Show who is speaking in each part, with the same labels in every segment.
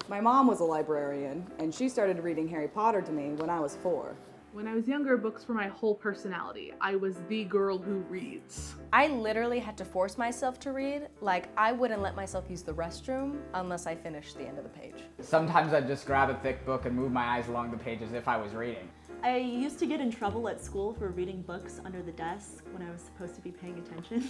Speaker 1: My mom was a librarian, and she started reading Harry Potter to me when I was 4.
Speaker 2: When I was younger, books were my whole personality. I was the girl who reads.
Speaker 3: I literally had to force myself to read. Like, I wouldn't let myself use the restroom unless I finished the end of the page.
Speaker 4: Sometimes I'd just grab a thick book and move my eyes along the page as if I was reading.
Speaker 5: I used to get in trouble at school for reading books under the desk when I was supposed to be paying attention.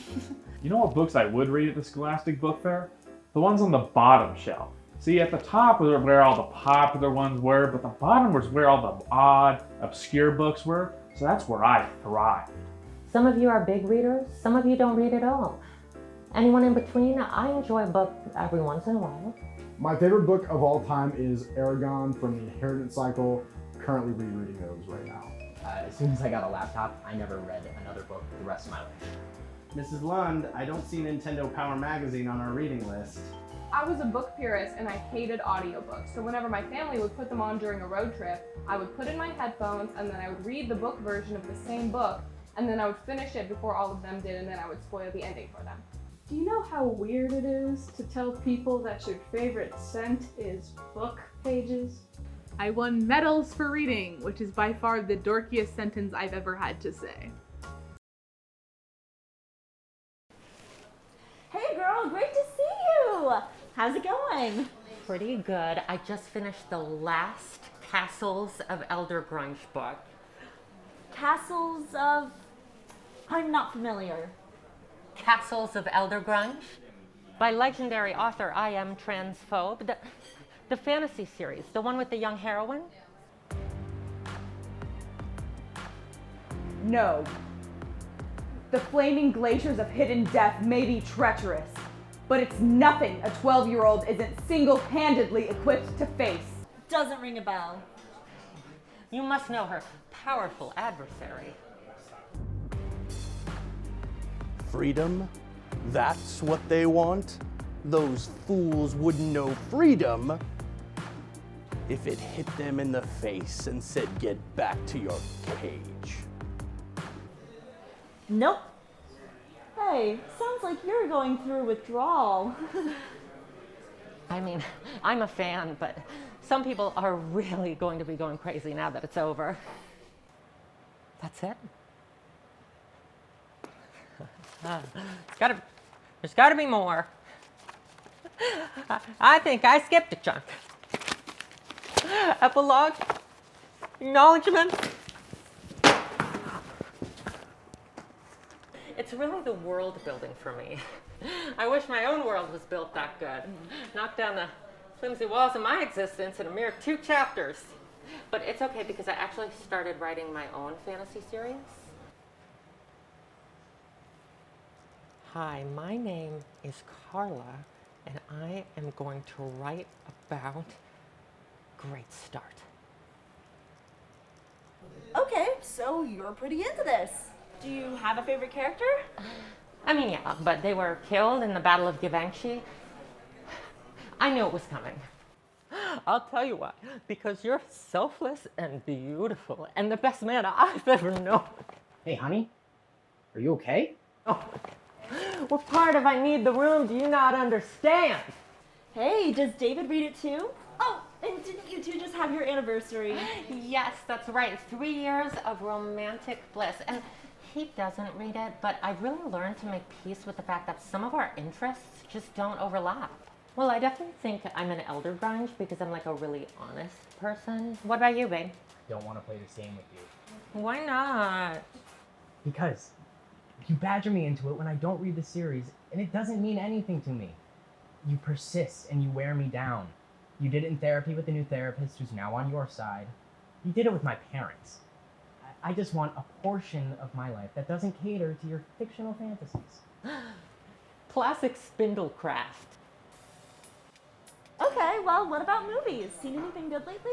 Speaker 6: You know what books I would read at the Scholastic Book Fair? The ones on the bottom shelf. See, at the top was where all the popular ones were, but the bottom was where all the odd, obscure books were, so that's where I thrived.
Speaker 7: Some of you are big readers, some of you don't read at all. Anyone in between? I enjoy a book every once in a while.
Speaker 8: My favorite book of all time is Aragon from the Inheritance Cycle. Currently rereading those right now.
Speaker 9: As soon as I got a laptop, I never read another book the rest of my life.
Speaker 10: Mrs. Lund, I don't see Nintendo Power Magazine on our reading list.
Speaker 11: I was a book purist and I hated audiobooks, so whenever my family would put them on during a road trip, I would put in my headphones and then I would read the book version of the same book, and then I would finish it before all of them did, and then I would spoil the ending for them.
Speaker 12: Do you know how weird it is to tell people that your favorite scent is book pages?
Speaker 2: I won medals for reading, which is by far the dorkiest sentence I've ever had to say.
Speaker 5: Hey girl, great to see you! How's it going?
Speaker 7: Pretty good. I just finished the last Castles of Eldergrunge book.
Speaker 5: Castles of... I'm not familiar.
Speaker 7: Castles of Eldergrunge? By legendary author I Am Transphobe. The fantasy series, the one with the young heroine?
Speaker 13: No. The flaming glaciers of hidden death may be treacherous, but it's nothing a 12-year-old isn't single-handedly equipped to face.
Speaker 5: Doesn't ring a bell.
Speaker 7: You must know her powerful adversary.
Speaker 14: Freedom? That's what they want? Those fools wouldn't know freedom if it hit them in the face and said, "Get back to your cage."
Speaker 5: Nope. Hey, sounds like you're going through withdrawal.
Speaker 7: I mean, I'm a fan, but some people are really going to be going crazy now that it's over. That's it? There's gotta be more. I think I skipped a chunk. Epilogue, acknowledgement. It's really the world building for me. I wish my own world was built that good. Knock down the flimsy walls of my existence in a mere 2 chapters. But it's okay because I actually started writing my own fantasy series. Hi, my name is Carla, and I am going to write about Great Start.
Speaker 5: Okay, so you're pretty into this. Do you have a favorite character?
Speaker 7: I mean, yeah, but they were killed in the Battle of Givenchy. I knew it was coming. I'll tell you why. Because you're selfless and beautiful, and the best man I've ever known.
Speaker 9: Hey, honey, are you okay?
Speaker 7: Oh, we're part of I Need the Room. Do you not understand?
Speaker 5: Hey, does David read it too? Oh, and didn't you two just have your anniversary?
Speaker 7: Yes, that's right. 3 years of romantic bliss. And he doesn't read it, but I've really learned to make peace with the fact that some of our interests just don't overlap. Well, I definitely think I'm an Eldergrunge because I'm like a really honest person. What about you, babe?
Speaker 9: Don't want to play this game with you.
Speaker 7: Why not?
Speaker 9: Because you badger me into it when I don't read the series, and it doesn't mean anything to me. You persist and you wear me down. You did it in therapy with the new therapist who's now on your side. You did it with my parents. I just want a portion of my life that doesn't cater to your fictional fantasies.
Speaker 7: Classic Spindlecraft.
Speaker 5: Okay, well, what about movies? Seen anything good lately?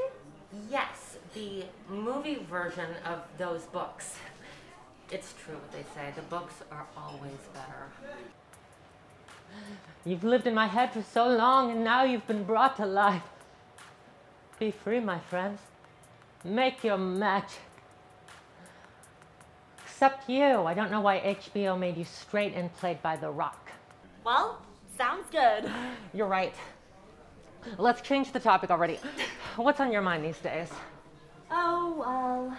Speaker 7: Yes, the movie version of those books. It's true what they say. The books are always better. You've lived in my head for so long, and now you've been brought to life. Be free, my friends. Make your magic. Except you. I don't know why HBO made you straight and played by The Rock.
Speaker 5: Well, sounds good.
Speaker 7: You're right. Let's change the topic already. What's on your mind these days?
Speaker 5: Oh, well.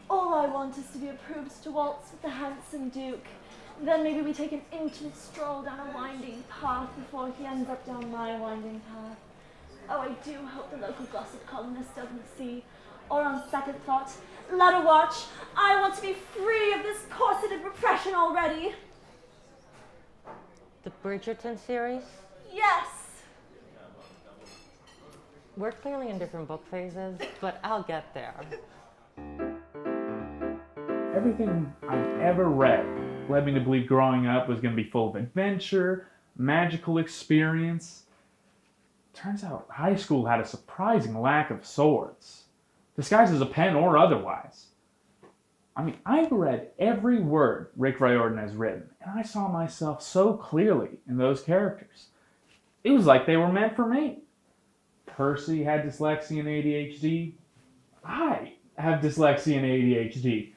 Speaker 5: All I want is to be approved to waltz with the handsome Duke. Then maybe we take an intimate stroll down a winding path before he ends up down my winding path. Oh, I do hope the local gossip columnist doesn't see. Or on second thought, let her watch. I want to be free of this corseted repression already.
Speaker 7: The Bridgerton series?
Speaker 5: Yes.
Speaker 7: We're clearly in different book phases, but I'll get there.
Speaker 6: Everything I've ever read led me to believe growing up was going to be full of adventure, magical experience. Turns out high school had a surprising lack of swords, disguised as a pen or otherwise. I mean, I've read every word Rick Riordan has written, and I saw myself so clearly in those characters. It was like they were meant for me. Percy had dyslexia and ADHD. I have dyslexia and ADHD.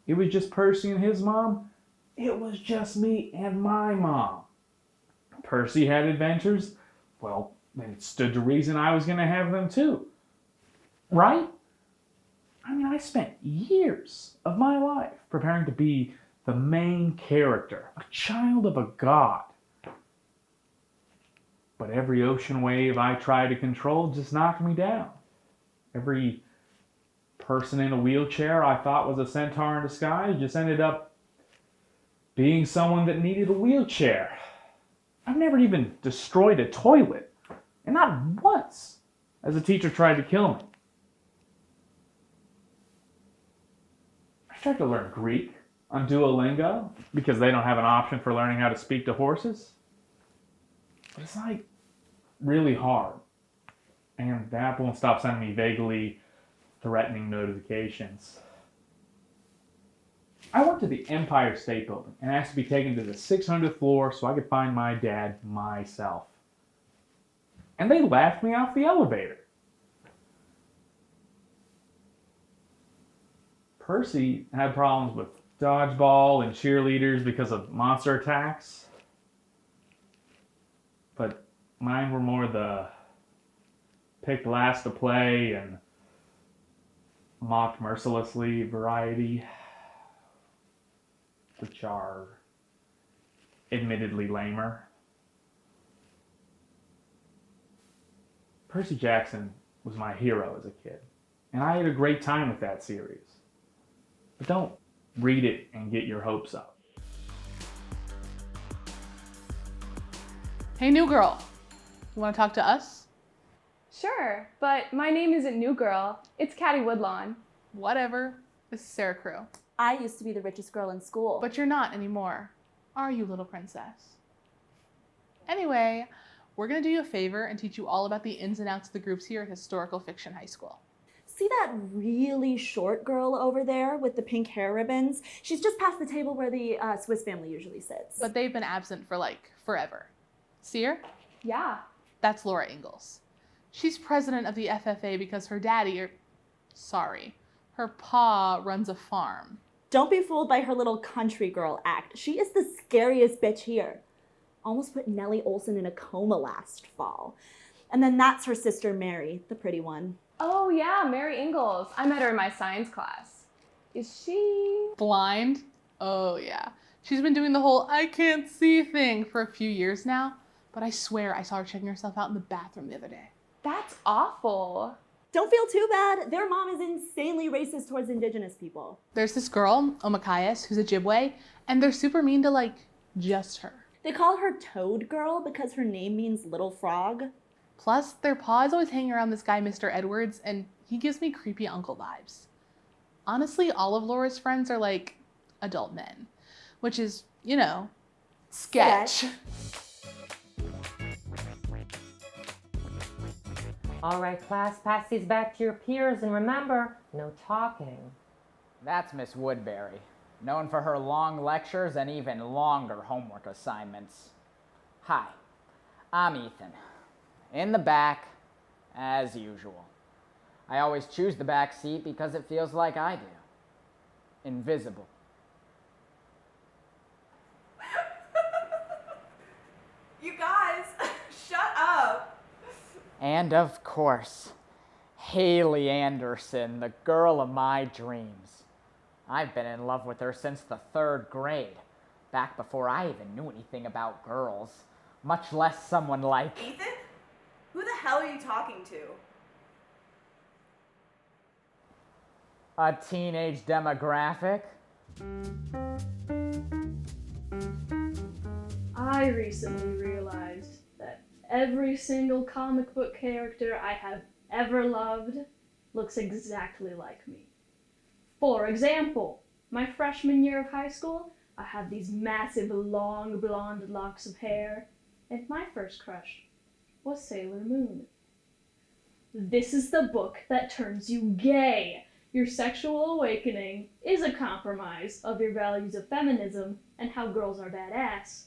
Speaker 6: It was just Percy and his mom. It was just me and my mom. Percy had adventures. Well, then it stood to reason I was going to have them too. Right? I mean, I spent years of my life preparing to be the main character, a child of a god. But every ocean wave I tried to control just knocked me down. Every person in a wheelchair I thought was a centaur in disguise just ended up being someone that needed a wheelchair. I've never even destroyed a toilet, and not once as a teacher tried to kill me. I tried to learn Greek on Duolingo because they don't have an option for learning how to speak to horses. But it's like really hard. And the app won't stop sending me vaguely threatening notifications. I went to the Empire State Building and asked to be taken to the 600th floor so I could find my dad myself. And they laughed me off the elevator. Percy had problems with dodgeball and cheerleaders because of monster attacks. But mine were more the picked last to play and mocked mercilessly variety, which are admittedly lamer. Percy Jackson was my hero as a kid, and I had a great time with that series. But don't read it and get your hopes up.
Speaker 2: Hey, new girl. You want to talk to us?
Speaker 11: Sure, but my name isn't New Girl. It's Caddy Woodlawn.
Speaker 2: Whatever. This is Sarah Crew.
Speaker 5: I used to be the richest girl in school.
Speaker 2: But you're not anymore. Are you, little princess? Anyway, we're going to do you a favor and teach you all about the ins and outs of the groups here at Historical Fiction High School.
Speaker 5: See that really short girl over there with the pink hair ribbons? She's just past the table where the Swiss family usually sits.
Speaker 2: But they've been absent for like forever. See her?
Speaker 11: Yeah.
Speaker 2: That's Laura Ingalls. She's president of the FFA because her daddy, her pa runs a farm.
Speaker 5: Don't be fooled by her little country girl act. She is the scariest bitch here. Almost put Nellie Olson in a coma last fall. And then that's her sister Mary, the pretty one.
Speaker 11: Oh yeah, Mary Ingalls. I met her in my science class. Is she
Speaker 2: blind? Oh yeah. She's been doing the whole I can't see thing for a few years now, but I swear I saw her checking herself out in the bathroom the other day.
Speaker 11: That's awful.
Speaker 5: Don't feel too bad. Their mom is insanely racist towards indigenous people.
Speaker 2: There's this girl, Omakayas, who's a Ojibwe, and they're super mean to like just her.
Speaker 5: They call her Toad Girl because her name means little frog.
Speaker 2: Plus, their pa is always hanging around this guy, Mr. Edwards, and he gives me creepy uncle vibes. Honestly, all of Laura's friends are like adult men, which is, you know, sketch.
Speaker 7: All right, class, pass these back to your peers, and remember, no talking.
Speaker 4: That's Miss Woodbury, known for her long lectures and even longer homework assignments. Hi, I'm Ethan. In the back, as usual. I always choose the back seat because it feels like I do. Invisible.
Speaker 13: You guys, shut up.
Speaker 4: And of course, Haley Anderson, the girl of my dreams. I've been in love with her since the 3rd grade, back before I even knew anything about girls, much less someone like...
Speaker 13: Ethan? Who the hell are you talking to?
Speaker 4: A teenage demographic?
Speaker 12: I recently realized that every single comic book character I have ever loved looks exactly like me. For example, my freshman year of high school, I had these massive long blonde locks of hair, and my first crush was Sailor Moon. This is the book that turns you gay. Your sexual awakening is a compromise of your values of feminism and how girls are badass,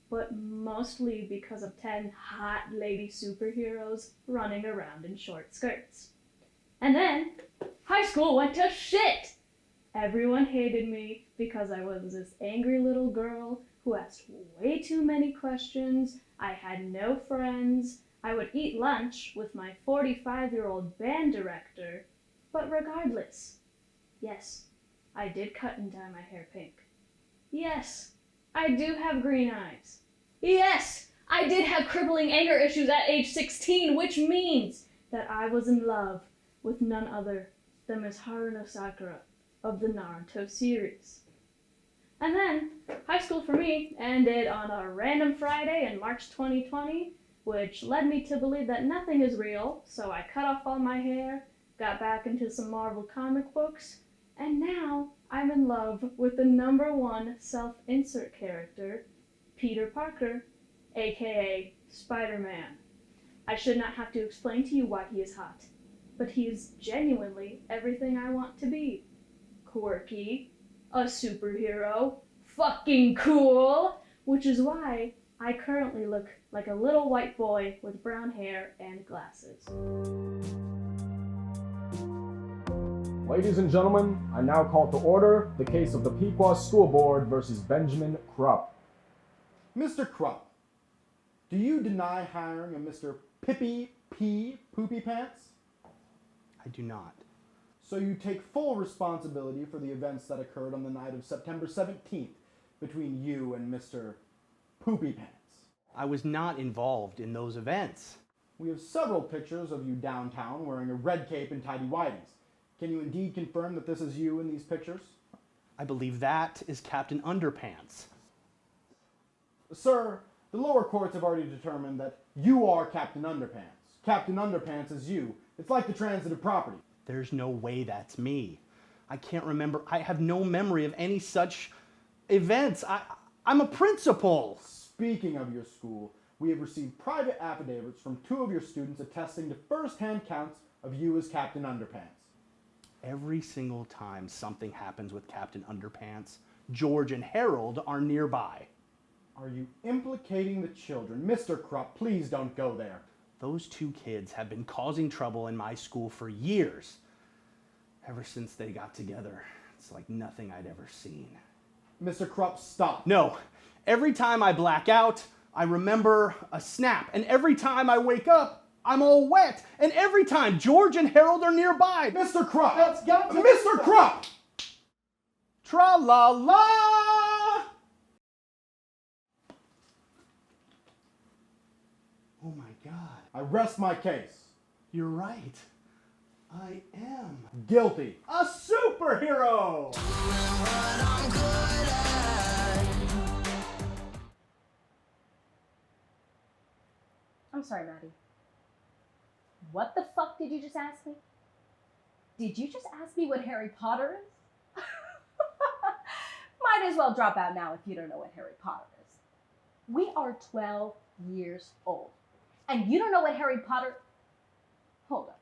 Speaker 12: but mostly because of 10 hot lady superheroes running around in short skirts. And then, high school went to shit! Everyone hated me because I was this angry little girl who asked way too many questions, I had no friends, I would eat lunch with my 45-year-old band director, but regardless, yes, I did cut and dye my hair pink. Yes, I do have green eyes. Yes, I did have crippling anger issues at age 16, which means that I was in love with none other than Miss Haruno Sakura of the Naruto series. And then, high school for me ended on a random Friday in March 2020, which led me to believe that nothing is real, so I cut off all my hair, got back into some Marvel comic books, and now I'm in love with the #1 self-insert character, Peter Parker, aka Spider-Man. I should not have to explain to you why he is hot, but he is genuinely everything I want to be. Quirky, a superhero, fucking cool, which is why I currently look like a little white boy with brown hair and glasses.
Speaker 8: Ladies and gentlemen, I now call to order the case of the Pequot School Board versus Benjamin Krupp.
Speaker 10: Mr. Krupp, do you deny hiring a Mr. Pippy P. Poopy Pants?
Speaker 14: I do not.
Speaker 10: So you take full responsibility for the events that occurred on the night of September 17th between you and Mr. Poopy Pants?
Speaker 14: I was not involved in those events.
Speaker 10: We have several pictures of you downtown wearing a red cape and tidy whities. Can you indeed confirm that this is you in these pictures?
Speaker 14: I believe that is Captain Underpants.
Speaker 10: Sir, the lower courts have already determined that you are Captain Underpants. Captain Underpants is you. It's like the transitive property.
Speaker 14: There's no way that's me. I can't remember. I have no memory of any such events. I'm a principal.
Speaker 10: Speaking of your school, we have received private affidavits from 2 of your students attesting to first-hand counts of you as Captain Underpants.
Speaker 14: Every single time something happens with Captain Underpants, George and Harold are nearby.
Speaker 10: Are you implicating the children? Mr. Krupp, please don't go there.
Speaker 14: Those 2 kids have been causing trouble in my school for years. Ever since they got together, it's like nothing I'd ever seen.
Speaker 10: Mr. Krupp, stop.
Speaker 14: No. Every time I black out, I remember a snap. And every time I wake up, I'm all wet. And every time George and Harold are nearby.
Speaker 10: Mr. Krupp! That's got to Mr. Krupp!
Speaker 14: Tra-la-la! Oh my God.
Speaker 10: I rest my case.
Speaker 14: You're right. I am
Speaker 10: guilty.
Speaker 14: A superhero!
Speaker 15: I'm sorry, Maddie. What the fuck did you just ask me? Did you just ask me what Harry Potter is? Might as well drop out now if you don't know what Harry Potter is. We are 12 years old. And you don't know what Harry Potter... Hold up.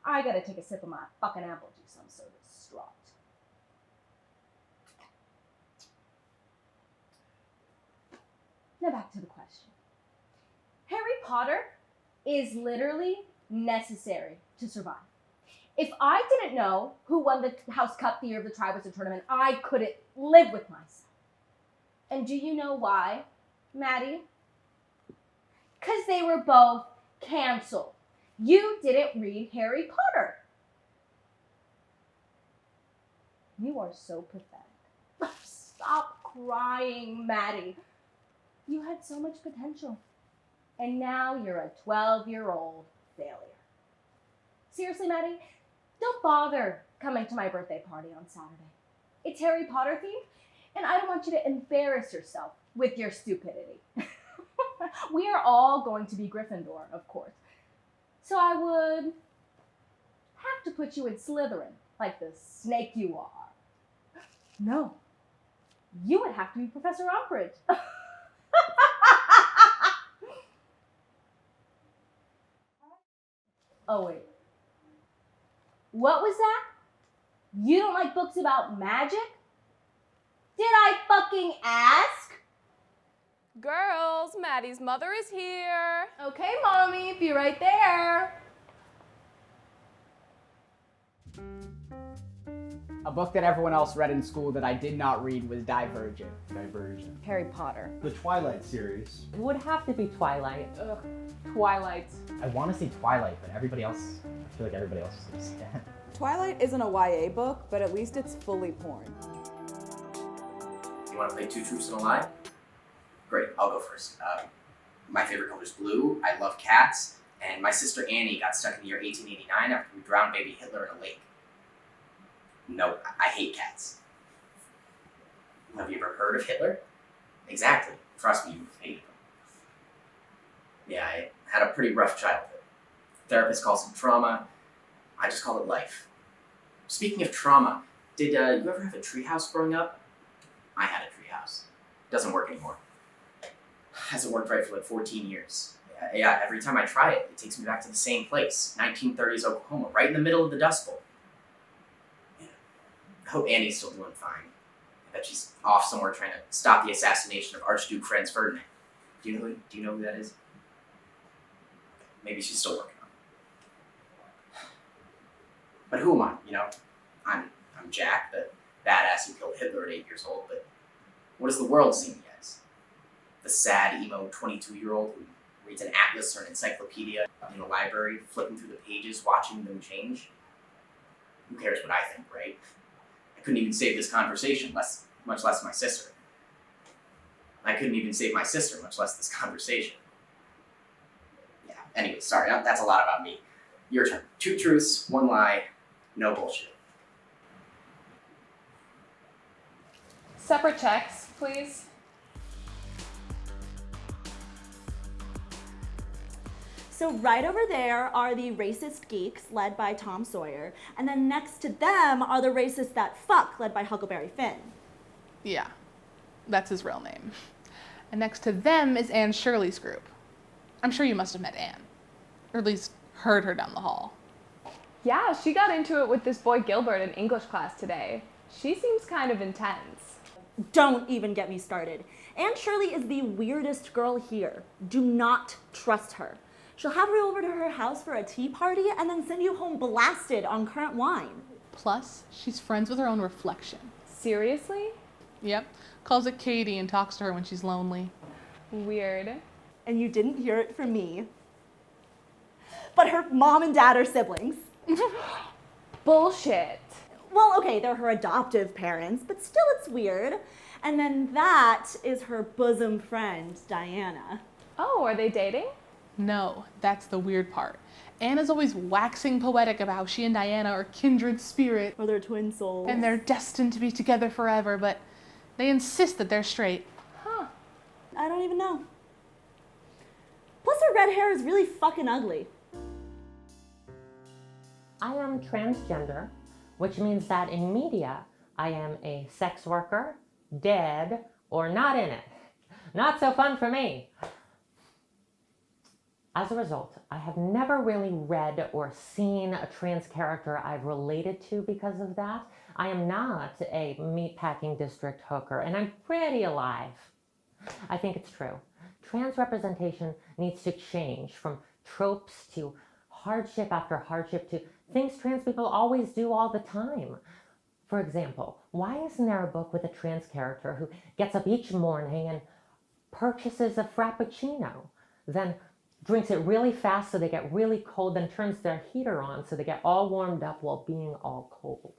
Speaker 15: I gotta take a sip of my fucking apple juice. I'm so distraught. Now back to the question. Harry Potter is literally necessary to survive. If I didn't know who won the House Cup the year of the Triwizard Tournament, I couldn't live with myself. And do you know why, Maddie? Because they were both Cancel. You didn't read Harry Potter. You are so pathetic. Stop crying, Maddie. You had so much potential. And now you're a 12-year-old failure. Seriously, Maddie, don't bother coming to my birthday party on Saturday. It's Harry Potter themed, and I don't want you to embarrass yourself with your stupidity. We are all going to be Gryffindor, of course. So I would have to put you in Slytherin, like the snake you are. No, you would have to be Professor Umbridge. Oh, wait. What was that? You don't like books about magic? Did I fucking ask?
Speaker 11: Girls, Maddie's mother is here.
Speaker 15: Okay, Mommy, be right there.
Speaker 4: A book that everyone else read in school that I did not read was Divergent.
Speaker 1: Harry Potter.
Speaker 10: The Twilight series.
Speaker 7: It would have to be Twilight.
Speaker 11: Ugh, Twilight.
Speaker 9: I want to say Twilight, but everybody else, I feel like everybody else is going to say that.
Speaker 1: Twilight isn't a YA book, but at least it's fully porn.
Speaker 16: You want to play Two Truths and a Lie? Great, I'll go first. My favorite color is blue. I love cats. And my sister Annie got stuck in the year 1889 after we drowned baby Hitler in a lake. No, I hate cats. Have you ever heard of Hitler? Exactly. Trust me, you hate him. Yeah, I had a pretty rough childhood. Therapist calls it trauma. I just call it life. Speaking of trauma, did you ever have a treehouse growing up? I had a treehouse. Doesn't work anymore. Hasn't worked right for like 14 years. Yeah, every time I try it, it takes me back to the same place, 1930s Oklahoma, right in the middle of the Dust Bowl. Yeah. I hope Annie's still doing fine. I bet she's off somewhere trying to stop the assassination of Archduke Franz Ferdinand. Do you know who that is? Maybe she's still working on it. But who am I, you know? I'm Jack, the badass who killed Hitler at 8 years old, but what does the world see me as? The sad, emo 22-year-old who reads an atlas or an encyclopedia in a library, flipping through the pages, watching them change? Who cares what I think, right? I couldn't even save this conversation, much less my sister. I couldn't even save my sister, much less this conversation. Yeah, anyway, sorry, that's a lot about me. Your turn. 2 truths, 1 lie, no bullshit.
Speaker 11: Separate checks, please.
Speaker 5: So right over there are the racist geeks led by Tom Sawyer, and then next to them are the racists that fuck led by Huckleberry Finn.
Speaker 2: Yeah, that's his real name. And next to them is Anne Shirley's group. I'm sure you must have met Anne, or at least heard her down the hall.
Speaker 11: Yeah, she got into it with this boy Gilbert in English class today. She seems kind of intense.
Speaker 5: Don't even get me started. Anne Shirley is the weirdest girl here. Do not trust her. She'll have you over to her house for a tea party and then send you home blasted on currant wine.
Speaker 2: Plus, she's friends with her own reflection.
Speaker 11: Seriously?
Speaker 2: Yep. Calls it Katie and talks to her when she's lonely.
Speaker 11: Weird.
Speaker 5: And you didn't hear it from me. But her mom and dad are siblings.
Speaker 11: Bullshit.
Speaker 5: Well, okay, they're her adoptive parents, but still it's weird. And then that is her bosom friend, Diana.
Speaker 11: Oh, are they dating?
Speaker 2: No, that's the weird part. Anna's always waxing poetic about how she and Diana are kindred spirits.
Speaker 5: Or they're twin souls.
Speaker 2: And they're destined to be together forever, but they insist that they're straight.
Speaker 5: Huh. I don't even know. Plus her red hair is really fucking ugly.
Speaker 7: I am transgender, which means that in media, I am a sex worker, dead, or not in it. Not so fun for me. As a result, I have never really read or seen a trans character I've related to because of that. I am not a meatpacking district hooker, and I'm pretty alive. I think it's true. Trans representation needs to change from tropes to hardship after hardship to things trans people always do all the time. For example, why isn't there a book with a trans character who gets up each morning and purchases a Frappuccino, then drinks it really fast so they get really cold, then turns their heater on so they get all warmed up while being all cold.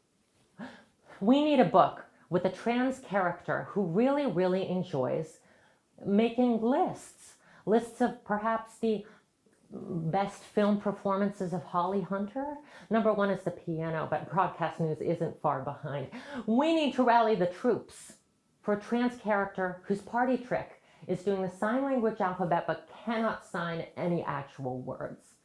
Speaker 7: We need a book with a trans character who really, really enjoys making lists of perhaps the best film performances of Holly Hunter. Number one is The Piano, but broadcast news isn't far behind. We need to rally the troops for a trans character whose party trick is doing the sign language alphabet but cannot sign any actual words.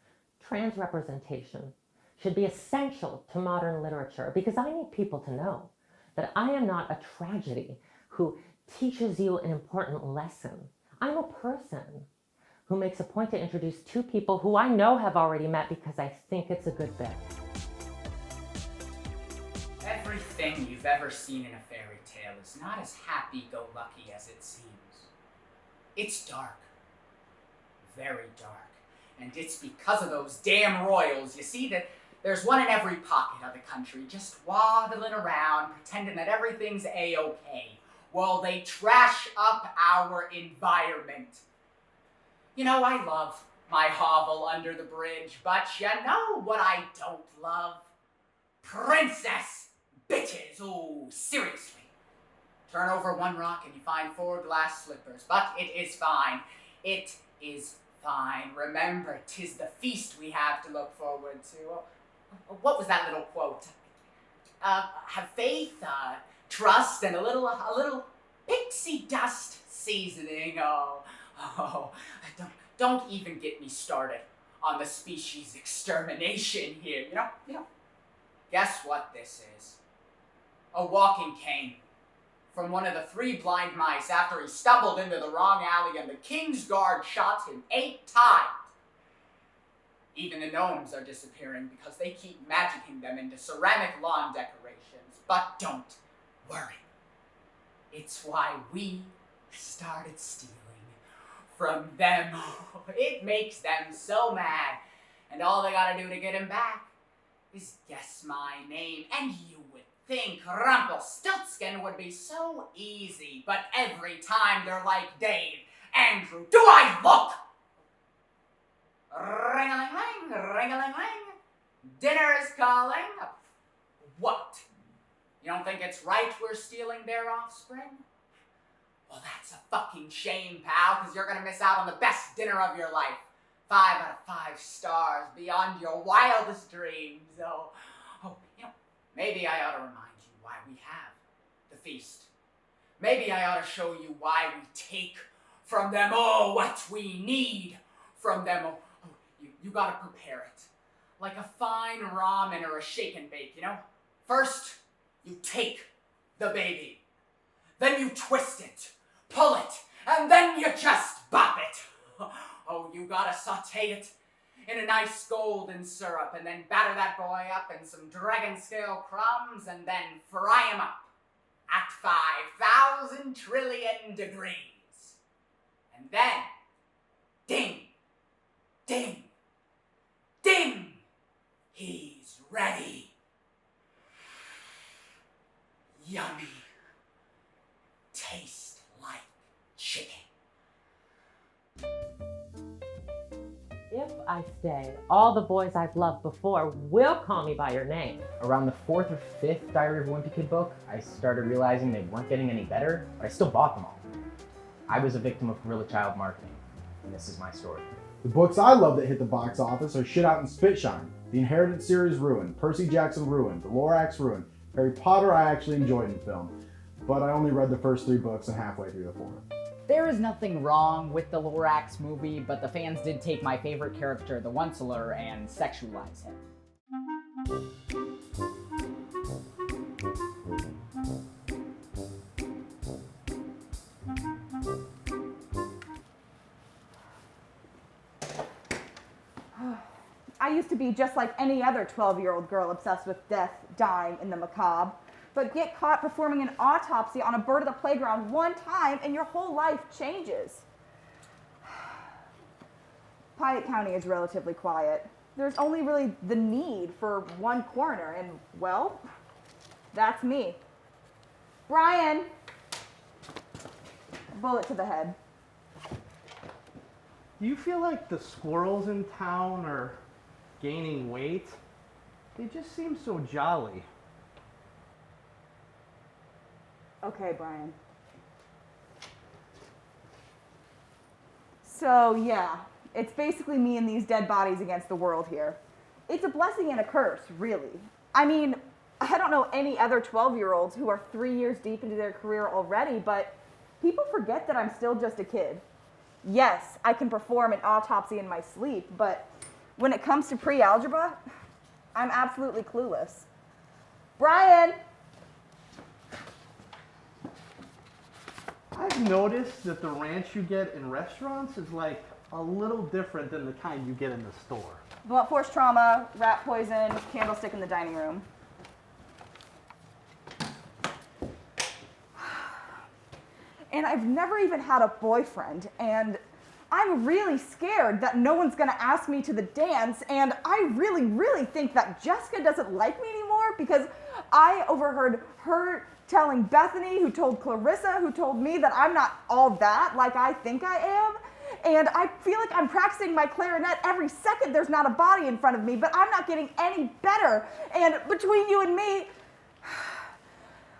Speaker 7: Trans representation should be essential to modern literature because I need people to know that I am not a tragedy who teaches you an important lesson. I'm a person who makes a point to introduce two people who I know have already met because I think it's a good bet.
Speaker 4: Everything you've ever seen in a fairy tale is not as happy-go-lucky as it seems. It's dark. Very dark. And it's because of those damn royals. You see that there's one in every pocket of the country, just waddling around, pretending that everything's A-okay, while they trash up our environment. You know, I love my hovel under the bridge, but you know what I don't love? Princess bitches. Oh, seriously. Turn over one rock and you find 4 glass slippers, but it is fine. It is fine. Remember, 'tis the feast we have to look forward to. What was that little quote? Have faith, trust, and a little pixie dust seasoning. Oh, don't even get me started on the species extermination here. You know. Guess what this is? A walking cane from one of the 3 blind mice after he stumbled into the wrong alley and the King's Guard shot him 8 times. Even the gnomes are disappearing because they keep magicking them into ceramic lawn decorations. But don't worry. It's why we started stealing from them. It makes them so mad. And all they gotta do to get him back is guess my name. And you would think Rumpelstiltskin would be so easy. But every time they're like, Dave, Andrew, do I look? Ring-a-ling-ling, ring-a-ling-ling. Dinner is calling. What? You don't think it's right we're stealing their offspring? Well, that's a fucking shame, pal, because you're gonna miss out on the best dinner of your life. 5 out of 5 stars, beyond your wildest dreams. Oh, you know, maybe I ought to remind you why we have the feast. Maybe I ought to show you why we take from them, what we need from them. You gotta prepare it. Like a fine ramen or a shake and bake, you know? First, you take the baby. Then you twist it, pull it, and then you just bop it. Oh, you gotta saute it in a nice golden syrup and then batter that boy up in some dragon scale crumbs and then fry him up at 5,000 trillion degrees. And then, ding, ding, ding, he's ready. Yummy. Taste like chicken.
Speaker 7: If I stay, all the boys I've loved before will call me by your name.
Speaker 9: Around the 4th or 5th Diary of a Wimpy Kid book, I started realizing they weren't getting any better, but I still bought them all. I was a victim of guerrilla child marketing, and this is my story.
Speaker 10: The books I love that hit the box office are Shit Out and Spitshine, The Inheritance series ruined, Percy Jackson ruined, The Lorax ruined, Harry Potter I actually enjoyed in film, but I only read the first 3 books and halfway through the 4th.
Speaker 4: There is nothing wrong with the Lorax movie, but the fans did take my favorite character, the Onceler, and sexualize him.
Speaker 13: I used to be just like any other 12-year-old girl obsessed with death, dying, and the macabre. But get caught performing an autopsy on a bird at the playground one time and your whole life changes. Piatt County is relatively quiet. There's only really the need for one coroner, and well, that's me. Brian! Bullet to the head.
Speaker 14: Do you feel like the squirrels in town are gaining weight? They just seem so jolly.
Speaker 13: Okay, Brian. So, yeah, it's basically me and these dead bodies against the world here. It's a blessing and a curse, really. I mean, I don't know any other 12-year-olds who are 3 years deep into their career already, but people forget that I'm still just a kid. Yes, I can perform an autopsy in my sleep, but when it comes to pre-algebra, I'm absolutely clueless. Brian!
Speaker 14: I've noticed that the ranch you get in restaurants is like a little different than the kind you get in the store.
Speaker 13: Blunt force trauma, rat poison, candlestick in the dining room. And I've never even had a boyfriend, and I'm really scared that no one's gonna ask me to the dance, and I really, really think that Jessica doesn't like me anymore because I overheard her telling Bethany, who told Clarissa, who told me that I'm not all that like I think I am. And I feel like I'm practicing my clarinet every second there's not a body in front of me, but I'm not getting any better. And between you and me,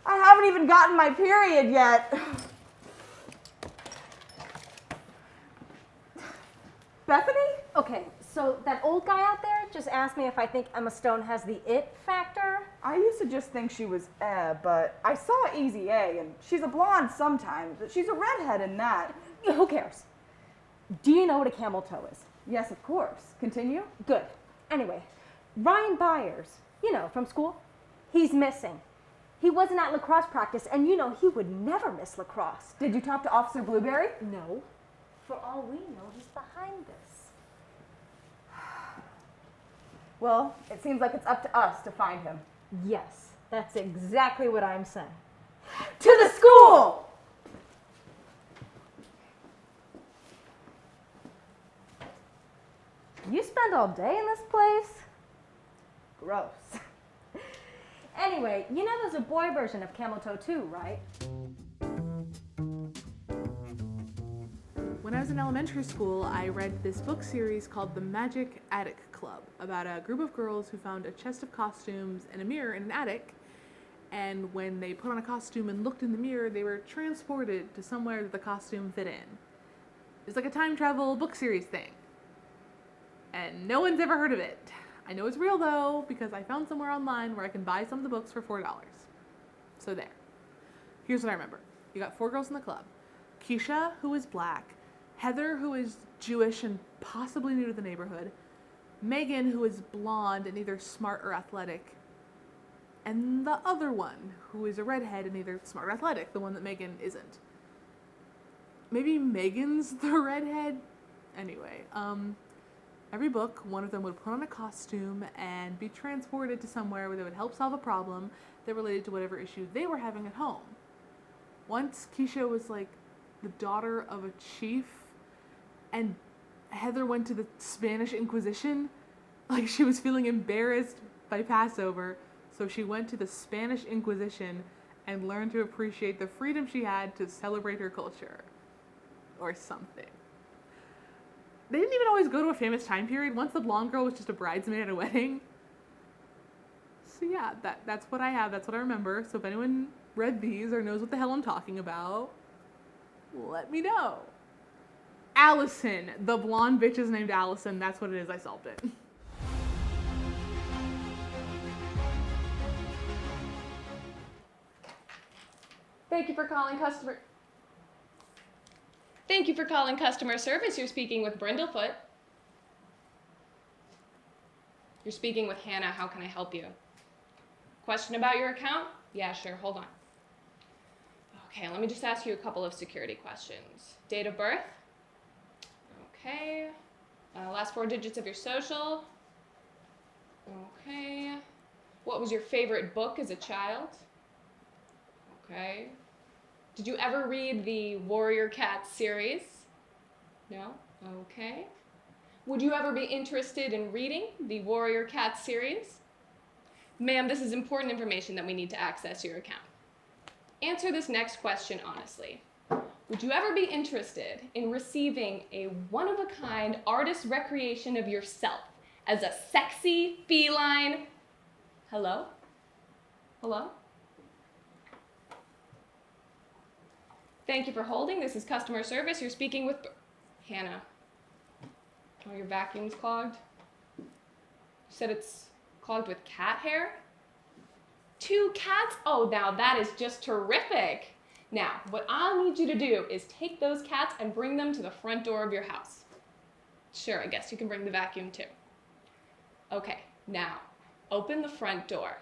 Speaker 13: I haven't even gotten my period yet. Bethany?
Speaker 15: Okay, so that old guy out there just asked me if I think Emma Stone has the it factor.
Speaker 13: I used to just think she was but I saw Easy A, and she's a blonde sometimes, but she's a redhead in that.
Speaker 15: Who cares? Do you know what a camel toe is?
Speaker 13: Yes, of course. Continue?
Speaker 15: Good. Anyway, Ryan Byers, you know, from school, he's missing. He wasn't at lacrosse practice, and you know he would never miss lacrosse.
Speaker 13: Did you talk to Officer Blueberry?
Speaker 15: No. For all we know, he's behind this.
Speaker 13: Well, it seems like it's up to us to find him.
Speaker 15: Yes, that's exactly what I'm saying.
Speaker 13: To the school!
Speaker 15: You spend all day in this place?
Speaker 13: Gross.
Speaker 15: Anyway, you know there's a boy version of Camel Toe too, right?
Speaker 2: When I was in elementary school, I read this book series called The Magic Attic Club about a group of girls who found a chest of costumes and a mirror in an attic. And when they put on a costume and looked in the mirror, they were transported to somewhere that the costume fit in. It's like a time travel book series thing. And no one's ever heard of it. I know it's real though, because I found somewhere online where I can buy some of the books for $4. So there. Here's what I remember. You got 4 girls in the club. Keisha, who is black. Heather, who is Jewish and possibly new to the neighborhood. Megan, who is blonde and either smart or athletic. And the other one, who is a redhead and either smart or athletic, the one that Megan isn't. Maybe Megan's the redhead? Anyway, every book, one of them would put on a costume and be transported to somewhere where they would help solve a problem that related to whatever issue they were having at home. Once, Keisha was like the daughter of a chief, and Heather went to the Spanish Inquisition. Like, she was feeling embarrassed by Passover, so she went to the Spanish Inquisition and learned to appreciate the freedom she had to celebrate her culture. Or something. They didn't even always go to a famous time period. Once the blonde girl was just a bridesmaid at a wedding. So yeah, that's what I have. That's what I remember. So if anyone read these or knows what the hell I'm talking about, let me know. Allison. The blonde bitch is named Allison. That's what it is. I solved it.
Speaker 11: Thank you for calling customer service. You're speaking with Brindlefoot. You're speaking with Hannah. How can I help you? Question about your account? Yeah, sure. Hold on. Okay, let me just ask you a couple of security questions. Date of birth? Okay. Last 4 digits of your social? Okay. What was your favorite book as a child? Okay. Did you ever read the Warrior Cat series? No? Okay. Would you ever be interested in reading the Warrior Cat series? Ma'am, this is important information that we need to access your account. Answer this next question honestly. Would you ever be interested in receiving a one-of-a-kind artist recreation of yourself as a sexy feline? Hello? Hello? Thank you for holding. This is customer service. You're speaking with Hannah. Oh, your vacuum's clogged? You said it's clogged with cat hair? 2 cats? Oh, now that is just terrific. Now, what I'll need you to do is take those cats and bring them to the front door of your house. Sure, I guess you can bring the vacuum too. Okay, now, open the front door.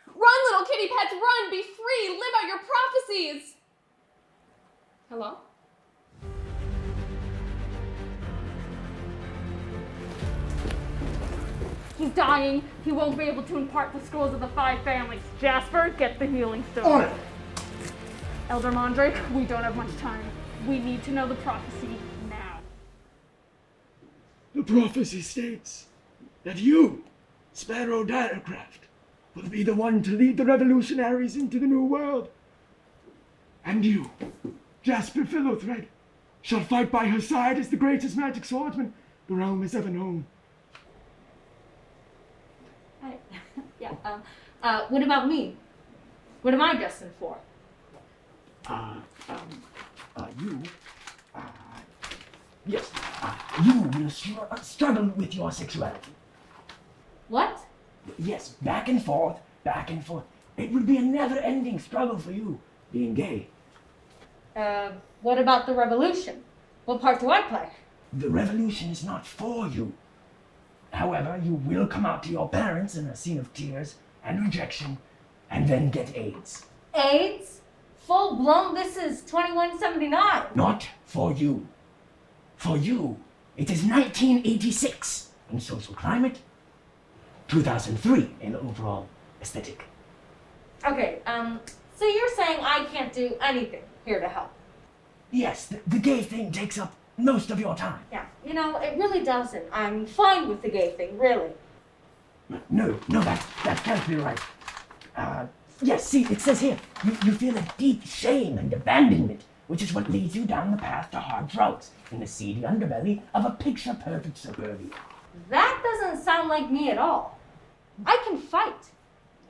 Speaker 11: Run, little kitty pets, run! Be free! Live out your prophecies! Hello?
Speaker 12: He's dying. He won't be able to impart the scrolls of the 5 families. Jasper, get the healing stone.
Speaker 10: On it!
Speaker 12: Elder Mandrake, we don't have much time. We need to know the prophecy now.
Speaker 17: The prophecy states that you, Sparrow Direcraft, will be the one to lead the revolutionaries into the new world. And you, Jasper Fillowthread, shall fight by her side as the greatest magic swordsman the realm has ever known.
Speaker 15: What about me? What am I destined for?
Speaker 17: You will struggle with your sexuality.
Speaker 15: What?
Speaker 17: Yes, back and forth, back and forth. It will be a never-ending struggle for you, being gay.
Speaker 15: What about the revolution? What part do I play?
Speaker 17: The revolution is not for you. However, you will come out to your parents in a scene of tears and rejection, and then get AIDS.
Speaker 15: AIDS? Full blown, this is 2179.
Speaker 17: Not for you. For you, it is 1986 in social climate, 2003 in overall aesthetic.
Speaker 15: Okay, so you're saying I can't do anything here to help?
Speaker 17: Yes, the gay thing takes up most of your time.
Speaker 15: Yeah, you know, it really doesn't. I'm fine with the gay thing, really.
Speaker 17: No, that can't be right. Yes, see, it says here, you feel a deep shame and abandonment, which is what leads you down the path to hard drugs in the seedy underbelly of a picture-perfect suburbia.
Speaker 15: That doesn't sound like me at all. I can fight,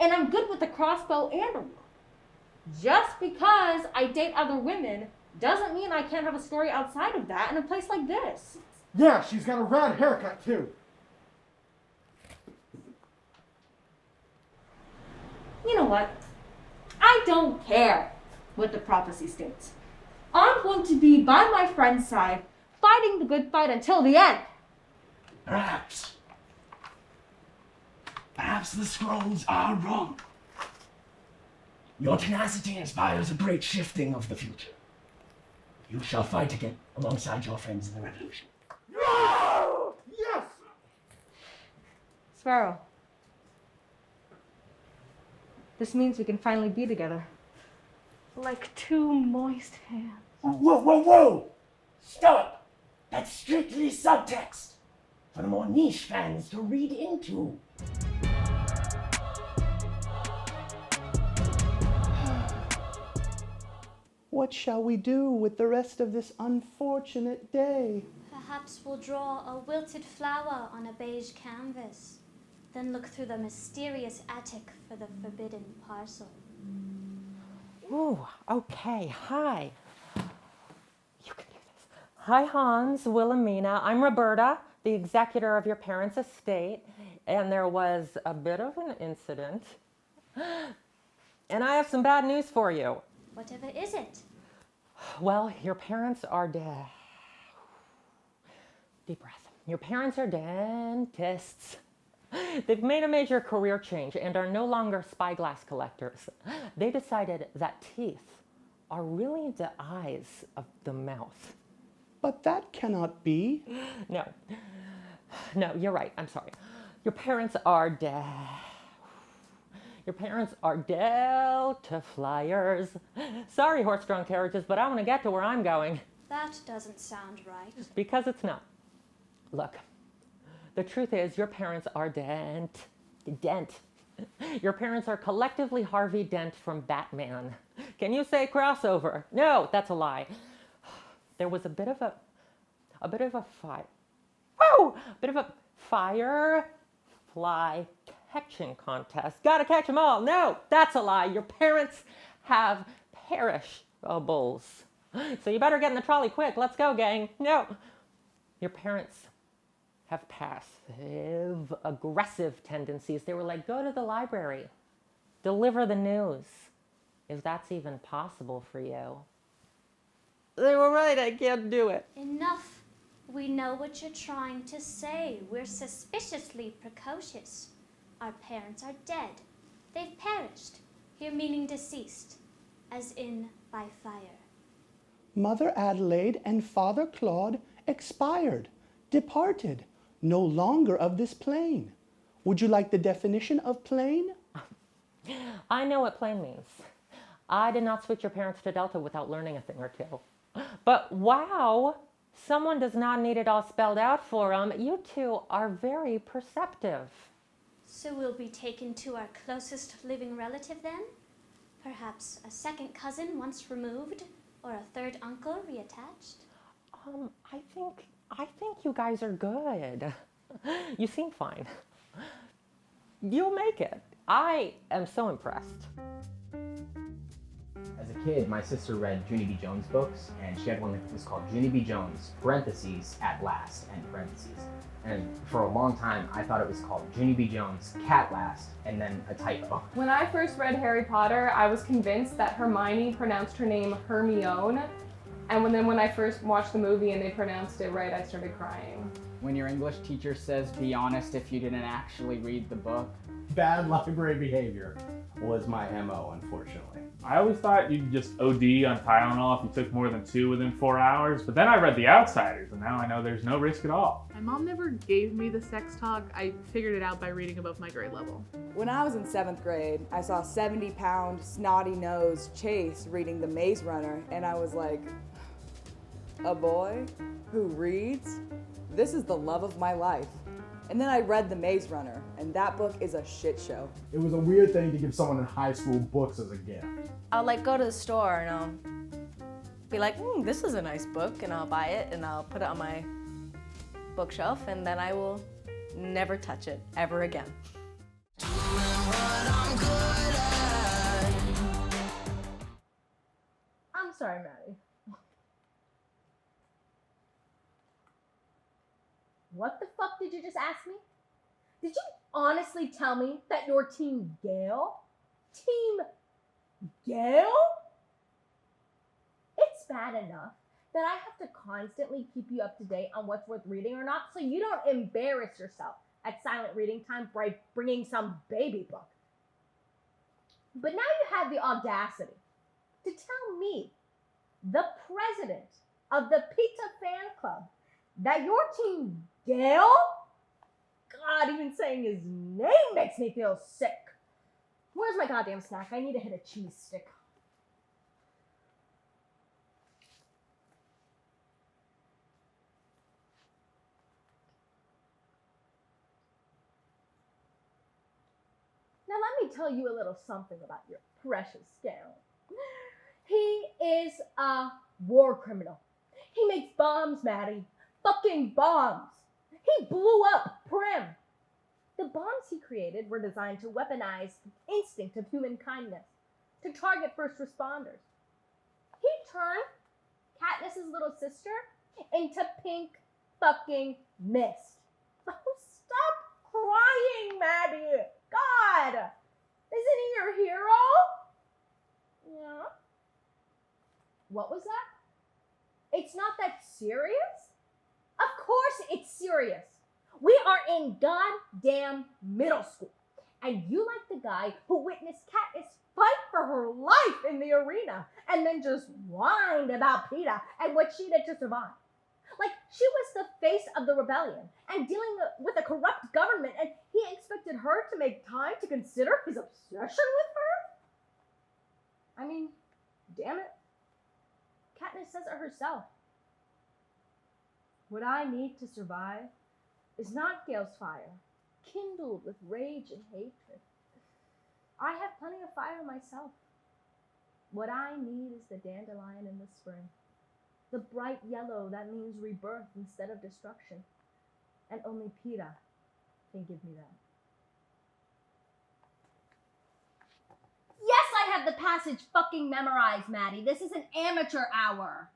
Speaker 15: and I'm good with a crossbow and a rope. Just because I date other women doesn't mean I can't have a story outside of that in a place like this.
Speaker 10: Yeah, she's got a rad haircut too.
Speaker 15: You know what? I don't care what the prophecy states. I'm going to be by my friend's side, fighting the good fight until the end.
Speaker 17: Perhaps the scrolls are wrong. Your tenacity inspires a great shifting of the future. You shall fight again alongside your friends in the revolution.
Speaker 10: Yes!
Speaker 15: Sparrow. This means we can finally be together.
Speaker 12: Like 2 moist hands.
Speaker 17: Whoa! Stop! That's strictly subtext for the more niche fans to read into.
Speaker 14: What shall we do with the rest of this unfortunate day?
Speaker 18: Perhaps we'll draw a wilted flower on a beige canvas, then look through the mysterious attic for the forbidden parcel.
Speaker 7: Ooh, okay, hi. You can do this. Hi, Hans, Wilhelmina. I'm Roberta, the executor of your parents' estate, and there was a bit of an incident. And I have some bad news for you.
Speaker 18: Whatever is it?
Speaker 7: Well, your parents are dead. Deep breath. Your parents are dentists. They've made a major career change and are no longer spyglass collectors. They decided that teeth are really the eyes of the mouth.
Speaker 14: But that cannot be.
Speaker 7: No, you're right. I'm sorry. Your parents are dead. Your parents are Delta flyers. Sorry, horse-drawn carriages, but I want to get to where I'm going.
Speaker 18: That doesn't sound right.
Speaker 7: Because it's not. Look, the truth is your parents are Dent. Your parents are collectively Harvey Dent from Batman. Can you say crossover? No, that's a lie. there was a bit of a fire. Whoa! A bit of a firefly catching contest. Gotta catch them all. No, that's a lie. Your parents have perishables. So you better get in the trolley quick. Let's go, gang. No. Your parents have passive aggressive tendencies. They were like, go to the library. Deliver the news. If that's even possible for you. They were right. I can't do it.
Speaker 18: Enough. We know what you're trying to say. We're suspiciously precocious. Our parents are dead. They've perished. Here meaning deceased, as in by fire.
Speaker 14: Mother Adelaide and Father Claude expired, departed, no longer of this plane. Would you like the definition of plane?
Speaker 7: I know what plain means. I did not switch your parents to Delta without learning a thing or two. But wow, someone does not need it all spelled out for them. You two are very perceptive.
Speaker 18: So we'll be taken to our closest living relative then? Perhaps a second cousin once removed, or a third uncle reattached?
Speaker 7: I think you guys are good. You seem fine. You'll make it. I am so impressed.
Speaker 9: As a kid, my sister read Junie B. Jones books, and she had one that was called Junie B. Jones, parentheses, at last, end parentheses. And for a long time, I thought it was called Junie B. Jones, cat last, and then a typo.
Speaker 11: When I first read Harry Potter, I was convinced that Hermione pronounced her name Hermione. And when I first watched the movie and they pronounced it right, I started crying.
Speaker 4: When your English teacher says, be honest if you didn't actually read the book.
Speaker 10: Bad library behavior was my MO, unfortunately.
Speaker 6: I always thought you could just OD on Tylenol if you took more than 2 within 4 hours, but then I read The Outsiders, and now I know there's no risk at all.
Speaker 2: My mom never gave me the sex talk. I figured it out by reading above my grade level.
Speaker 1: When I was in 7th grade, I saw 70-pound, snotty-nosed Chase reading The Maze Runner, and I was like, a boy who reads? This is the love of my life. And then I read The Maze Runner, and that book is a shit show.
Speaker 10: It was a weird thing to give someone in high school books as a gift.
Speaker 3: I'll like go to the store and I'll be like, this is a nice book, and I'll buy it and I'll put it on my bookshelf, and then I will never touch it ever again.
Speaker 15: I'm sorry, Maddie. What the fuck did you just ask me? Did you honestly tell me that you're Team Gale? Team Gale? It's bad enough that I have to constantly keep you up to date on what's worth reading or not, so you don't embarrass yourself at silent reading time by bringing some baby book. But now you have the audacity to tell me, the president of the Pizza Fan Club, that your Team Gale? God, even saying his name makes me feel sick. Where's my goddamn snack? I need to hit a cheese stick. Now let me tell you a little something about your precious Gale. He is a war criminal. He makes bombs, Maddie. Fucking bombs. He blew up Prim. The bombs he created were designed to weaponize the instinct of human kindness, to target first responders. He turned Katniss's little sister into pink fucking mist. Oh, stop crying, Maddie. God, isn't he your hero? Yeah. What was that? It's not that serious? Of course it's serious. We are in goddamn middle school. And you like the guy who witnessed Katniss fight for her life in the arena and then just whined about PETA and what she did to survive. Like, she was the face of the rebellion and dealing with a corrupt government, and he expected her to make time to consider his obsession with her? I mean, damn it. Katniss says it herself. What I need to survive is not Gale's fire, kindled with rage and hatred. I have plenty of fire myself. What I need is the dandelion in the spring, The bright yellow that means rebirth instead of destruction. And only Peta can give me that. Yes, I have the passage fucking memorized, Maddie. This is an amateur hour.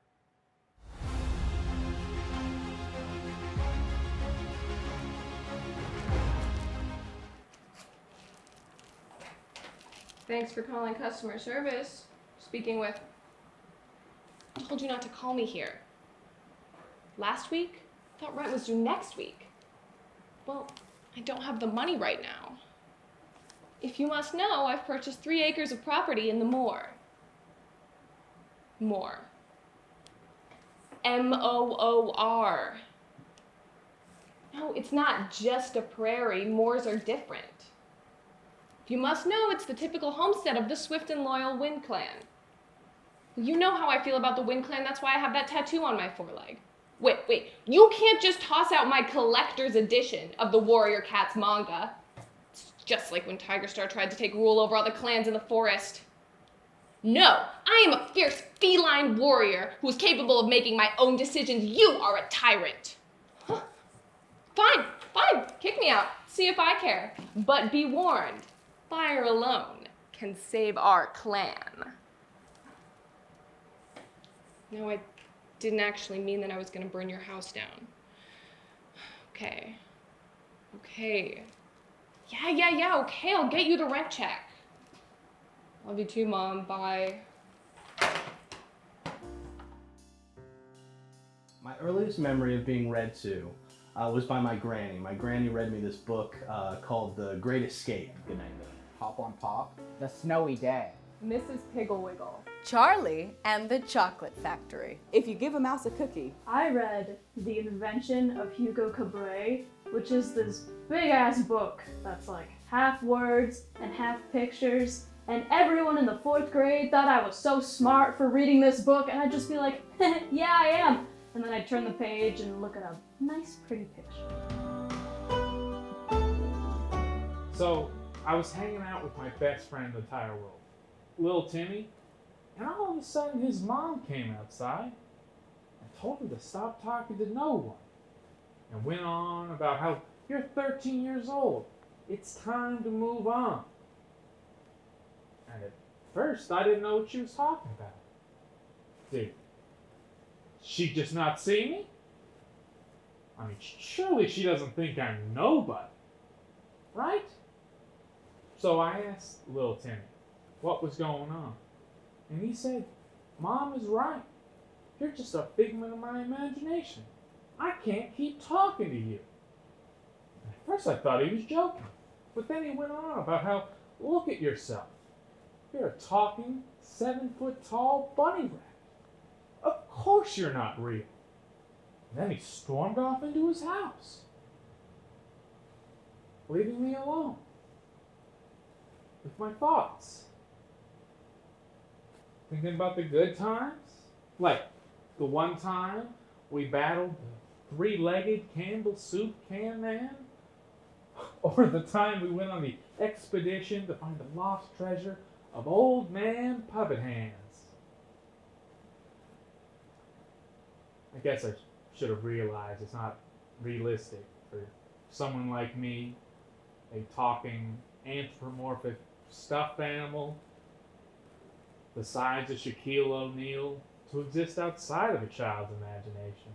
Speaker 11: Thanks for calling customer service. Speaking with... I told you not to call me here. Last week? I thought rent was due next week. Well, I don't have the money right now. If you must know, I've purchased 3 acres of property in the moor. Moor. M-O-O-R. No, it's not just a prairie. Moors are different. You must know it's the typical homestead of the swift and loyal Wind Clan. You know how I feel about the Wind Clan, that's why I have that tattoo on my foreleg. Wait, you can't just toss out my collector's edition of the Warrior Cats manga. It's just like when Tiger Star tried to take rule over all the clans in the forest. No, I am a fierce feline warrior who is capable of making my own decisions. You are a tyrant. Huh. Fine, kick me out, see if I care. But be warned. Fire alone can save our clan. No, I didn't actually mean that I was gonna burn your house down. Okay. Yeah, okay, I'll get you the rent check. Love you too, Mom, bye.
Speaker 14: My earliest memory of being read to was by my granny. My granny read me this book called The Great Escape. Good night, though.
Speaker 4: Hop on Pop, The Snowy Day,
Speaker 11: Mrs. Pigglewiggle,
Speaker 3: Charlie and the Chocolate Factory.
Speaker 1: If you give a mouse a cookie.
Speaker 12: I read The Invention of Hugo Cabret, which is this big-ass book that's like half words and half pictures, and everyone in the 4th grade thought I was so smart for reading this book, and I'd just be like, yeah, I am. And then I'd turn the page and look at a nice, pretty picture.
Speaker 6: So, I was hanging out with my best friend in the entire world, little Timmy, and all of a sudden his mom came outside and told me to stop talking to no one, and went on about how you're 13 years old, it's time to move on. And at first I didn't know what she was talking about. Did she just not see me? I mean, surely she doesn't think I'm nobody, right? So I asked little Timmy what was going on. And he said, Mom is right. You're just a figment of my imagination. I can't keep talking to you. And at first I thought he was joking. But then he went on about how, look at yourself. You're a talking, 7-foot-tall bunny rabbit. Of course you're not real. And then he stormed off into his house, leaving me alone with my thoughts. Thinking about the good times, like the one time we battled the 3-legged Campbell soup can man, or the time we went on the expedition to find the lost treasure of Old Man Puppet Hands. I guess I should have realized it's not realistic for someone like me, a talking anthropomorphic stuffed animal the size of Shaquille O'Neal, to exist outside of a child's imagination.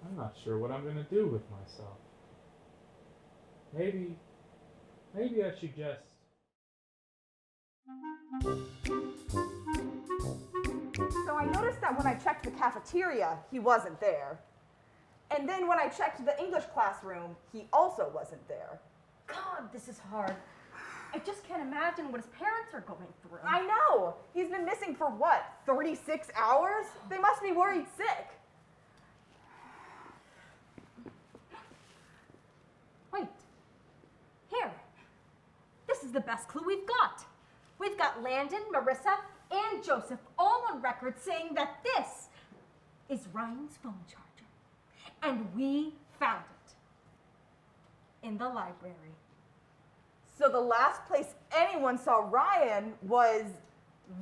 Speaker 6: I'm not sure what I'm going to do with myself. Maybe I should just...
Speaker 13: So I noticed that when I checked the cafeteria, he wasn't there. And then when I checked the English classroom, he also wasn't there.
Speaker 15: God, this is hard. I just can't imagine what his parents are going through.
Speaker 13: I know! He's been missing for what, 36 hours? They must be worried sick.
Speaker 15: Wait. Here. This is the best clue we've got. We've got Landon, Marissa, and Joseph all on record saying that this is Ryan's phone charger. And we found it in the library.
Speaker 13: So the last place anyone saw Ryan was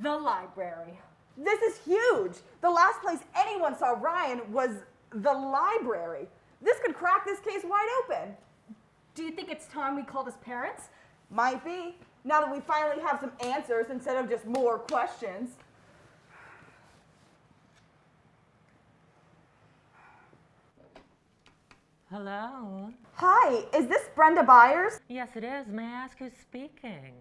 Speaker 15: the library.
Speaker 13: This is huge. The last place anyone saw Ryan was the library. This could crack this case wide open.
Speaker 15: Do you think it's time we called his parents?
Speaker 13: Might be, now that we finally have some answers instead of just more questions.
Speaker 7: Hello.
Speaker 13: Hi, is this Brenda Byers?
Speaker 7: Yes, it is. May I ask who's speaking?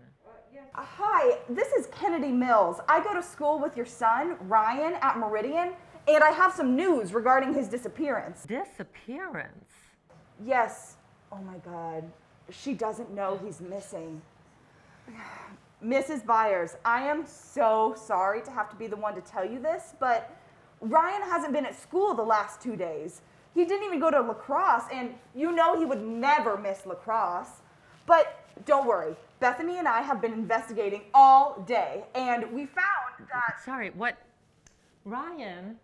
Speaker 13: Hi, this is Kennedy Mills. I go to school with your son, Ryan, at Meridian, and I have some news regarding his disappearance.
Speaker 7: Disappearance?
Speaker 13: Yes. Oh my God. She doesn't know he's missing. Mrs. Byers, I am so sorry to have to be the one to tell you this, but Ryan hasn't been at school the last 2 days. He didn't even go to lacrosse, and you know he would never miss lacrosse. But don't worry, Bethany and I have been investigating all day, and we found that...
Speaker 7: Sorry, what? Ryan?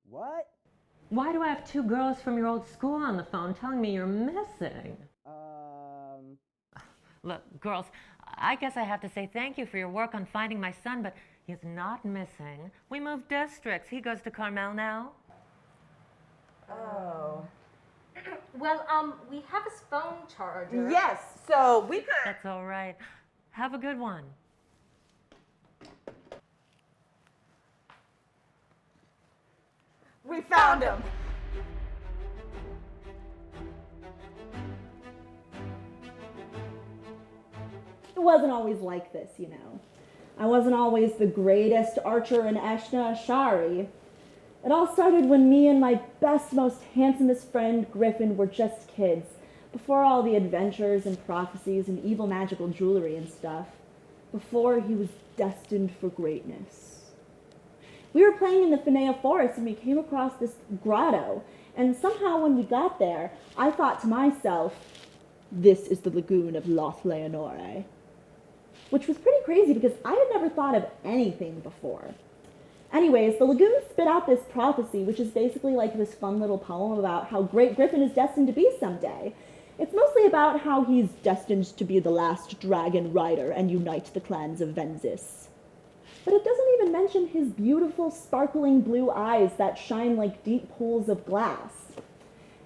Speaker 14: What?
Speaker 7: Why do I have 2 girls from your old school on the phone telling me you're missing? Look, girls, I guess I have to say thank you for your work on finding my son, but he's not missing. We moved districts. He goes to Carmel now.
Speaker 13: Oh.
Speaker 15: Well, we have his phone charger.
Speaker 13: Yes, so we could...
Speaker 7: That's all right. Have a good one.
Speaker 13: We found him.
Speaker 5: It wasn't always like this, you know. I wasn't always the greatest archer in Eshna Ashari. It all started when me and my best, most handsomest friend, Griffin, were just kids, before all the adventures and prophecies and evil magical jewelry and stuff, before he was destined for greatness. We were playing in the Finea Forest and we came across this grotto, and somehow when we got there, I thought to myself, this is the lagoon of Loth Leonore. Which was pretty crazy because I had never thought of anything before. Anyways, the lagoon spit out this prophecy, which is basically like this fun little poem about how great Griffin is destined to be someday. It's mostly about how he's destined to be the last dragon rider and unite the clans of Venzis. But it doesn't even mention his beautiful, sparkling blue eyes that shine like deep pools of glass.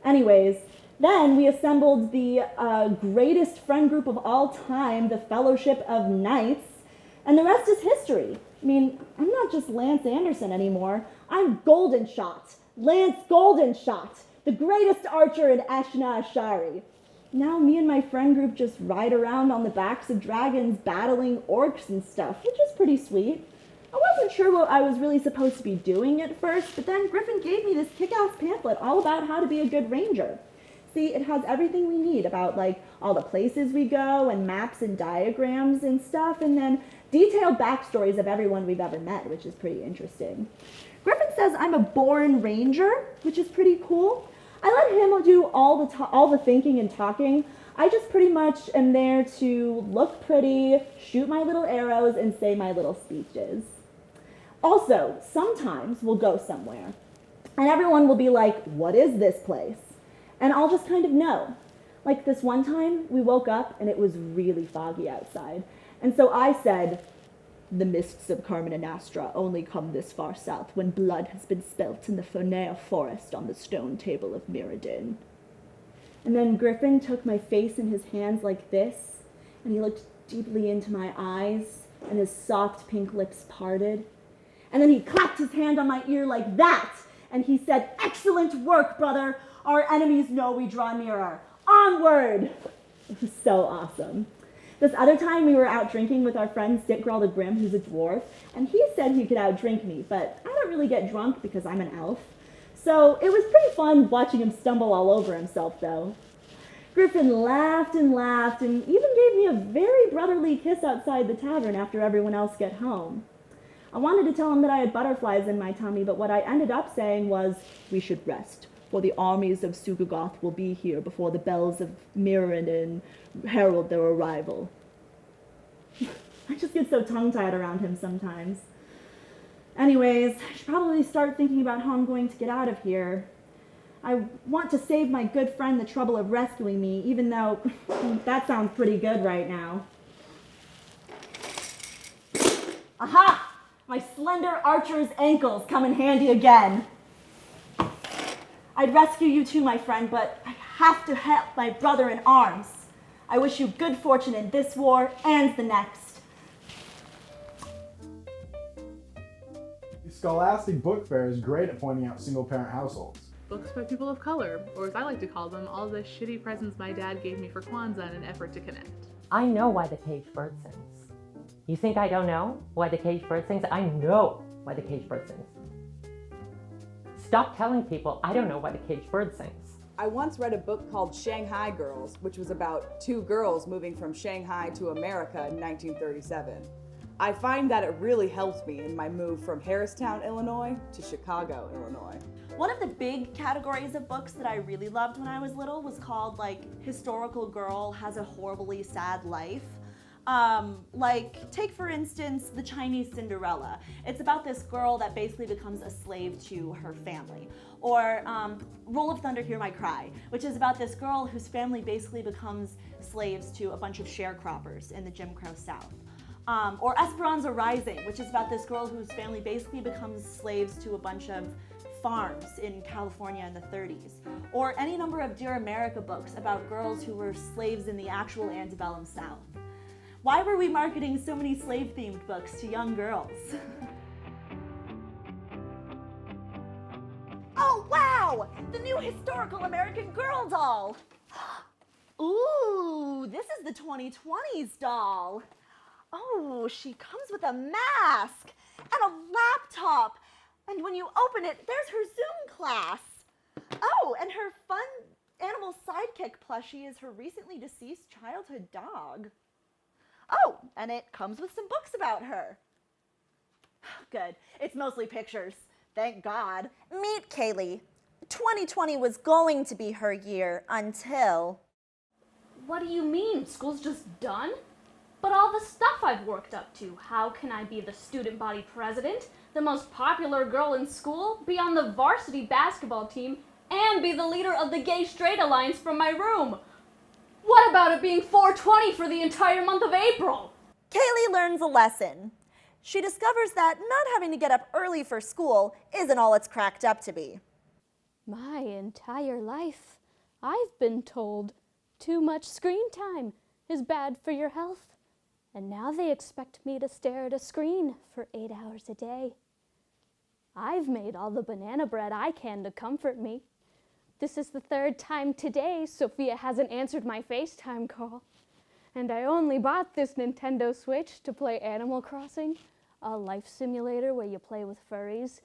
Speaker 5: Anyways, then we assembled the greatest friend group of all time, the Fellowship of Knights, and the rest is history. I mean, I'm not just Lance Anderson anymore. I'm Golden Shot, Lance Golden Shot, the greatest archer in Eshna Ashari. Now me and my friend group just ride around on the backs of dragons battling orcs and stuff, which is pretty sweet. I wasn't sure what I was really supposed to be doing at first, but then Griffin gave me this kick-ass pamphlet all about how to be a good ranger. See, it has everything we need about, like, all the places we go and maps and diagrams and stuff, and then detailed backstories of everyone we've ever met, which is pretty interesting. Griffin says I'm a born ranger, which is pretty cool. I let him do all the thinking and talking. I just pretty much am there to look pretty, shoot my little arrows, and say my little speeches. Also, sometimes we'll go somewhere, and everyone will be like, what is this place? And I'll just kind of know. Like this one time, we woke up and it was really foggy outside. And so I said, the mists of Carmen and Astra only come this far south when blood has been spilt in the Finea Forest on the stone table of Mirrodin. And then Griffin took my face in his hands like this, and he looked deeply into my eyes, and his soft pink lips parted. And then he clapped his hand on my ear like that, and he said, excellent work, brother. Our enemies know we draw nearer. Onward! It was so awesome. This other time we were out drinking with our friend Sitgrel the Grim, who's a dwarf, and he said he could outdrink me, but I don't really get drunk because I'm an elf. So it was pretty fun watching him stumble all over himself, though. Griffin laughed and laughed and even gave me a very brotherly kiss outside the tavern after everyone else got home. I wanted to tell him that I had butterflies in my tummy, but what I ended up saying was, we should rest, for the armies of Sugagoth will be here before the bells of Mirrodin herald their arrival. I just get so tongue-tied around him sometimes. Anyways, I should probably start thinking about how I'm going to get out of here. I want to save my good friend the trouble of rescuing me, even though that sounds pretty good right now. Aha! My slender archer's ankles come in handy again. I'd rescue you too, my friend, but I have to help my brother in arms. I wish you good fortune in this war and the next.
Speaker 10: The Scholastic Book Fair is great at pointing out single-parent households.
Speaker 2: Books by people of color, or as I like to call them, all the shitty presents my dad gave me for Kwanzaa in an effort to connect.
Speaker 7: I know why the caged bird sings. You think I don't know why the caged bird sings? I know why the caged bird sings. Stop telling people I don't know why the caged bird sings.
Speaker 1: I once read a book called Shanghai Girls, which was about two girls moving from Shanghai to America in 1937. I find that it really helped me in my move from Harristown, Illinois to Chicago, Illinois.
Speaker 5: One of the big categories of books that I really loved when I was little was called like Historical Girl Has a Horribly Sad Life. Like, take for instance, The Chinese Cinderella. It's about this girl that basically becomes a slave to her family. Or Roll of Thunder, Hear My Cry, which is about this girl whose family basically becomes slaves to a bunch of sharecroppers in the Jim Crow South. Or Esperanza Rising, which is about this girl whose family basically becomes slaves to a bunch of farms in California in the 30s. Or any number of Dear America books about girls who were slaves in the actual antebellum South. Why were we marketing so many slave-themed books to young girls? Oh, wow! The new Historical American Girl doll! Ooh, this is the 2020s doll. Oh, she comes with a mask and a laptop. And when you open it, there's her Zoom class. Oh, and her fun animal sidekick plushie is her recently deceased childhood dog. Oh, and it comes with some books about her. Good. It's mostly pictures. Thank God. Meet Kaylee. 2020 was going to be her year until...
Speaker 12: What do you mean? School's just done? But all the stuff I've worked up to, how can I be the student body president, the most popular girl in school, be on the varsity basketball team, and be the leader of the Gay Straight Alliance from my room? What about it being 420 for the entire month of April?
Speaker 5: Kaylee learns a lesson. She discovers that not having to get up early for school isn't all it's cracked up to be.
Speaker 19: My entire life, I've been told too much screen time is bad for your health. And now they expect me to stare at a screen for 8 hours a day. I've made all the banana bread I can to comfort me. This is the third time today Sophia hasn't answered my FaceTime call. And I only bought this Nintendo Switch to play Animal Crossing, a life simulator where you play with furries.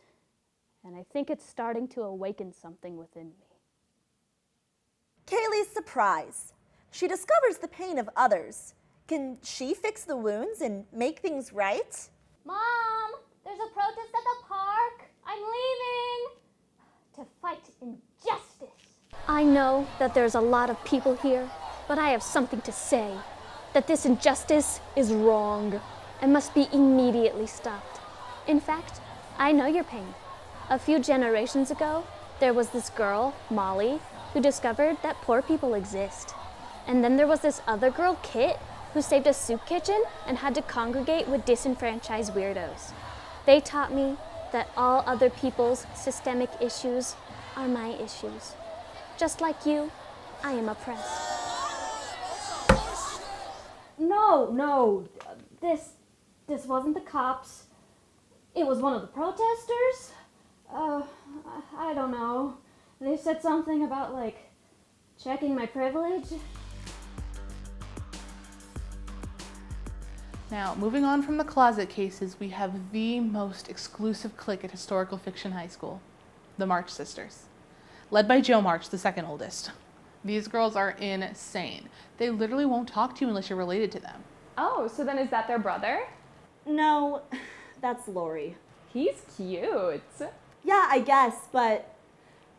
Speaker 19: And I think it's starting to awaken something within me.
Speaker 5: Kaylee's surprise. She discovers the pain of others. Can she fix the wounds and make things right?
Speaker 19: Mom, there's a protest at the park. I'm leaving to fight injustice. I know that there's a lot of people here, but I have something to say. That this injustice is wrong and must be immediately stopped. In fact, I know your pain. A few generations ago, there was this girl, Molly, who discovered that poor people exist. And then there was this other girl, Kit, who saved a soup kitchen and had to congregate with disenfranchised weirdos. They taught me that all other people's systemic issues are my issues. Just like you, I am oppressed.
Speaker 12: No, this wasn't the cops. It was one of the protesters. I don't know. They said something about, like, checking my privilege.
Speaker 2: Now, moving on from the closet cases, we have the most exclusive clique at Historical Fiction High School, the March Sisters, led by Jo March, the second oldest. These girls are insane. They literally won't talk to you unless you're related to them.
Speaker 11: Oh, so then is that their brother?
Speaker 5: No, that's Lori.
Speaker 11: He's cute.
Speaker 5: Yeah, I guess, but...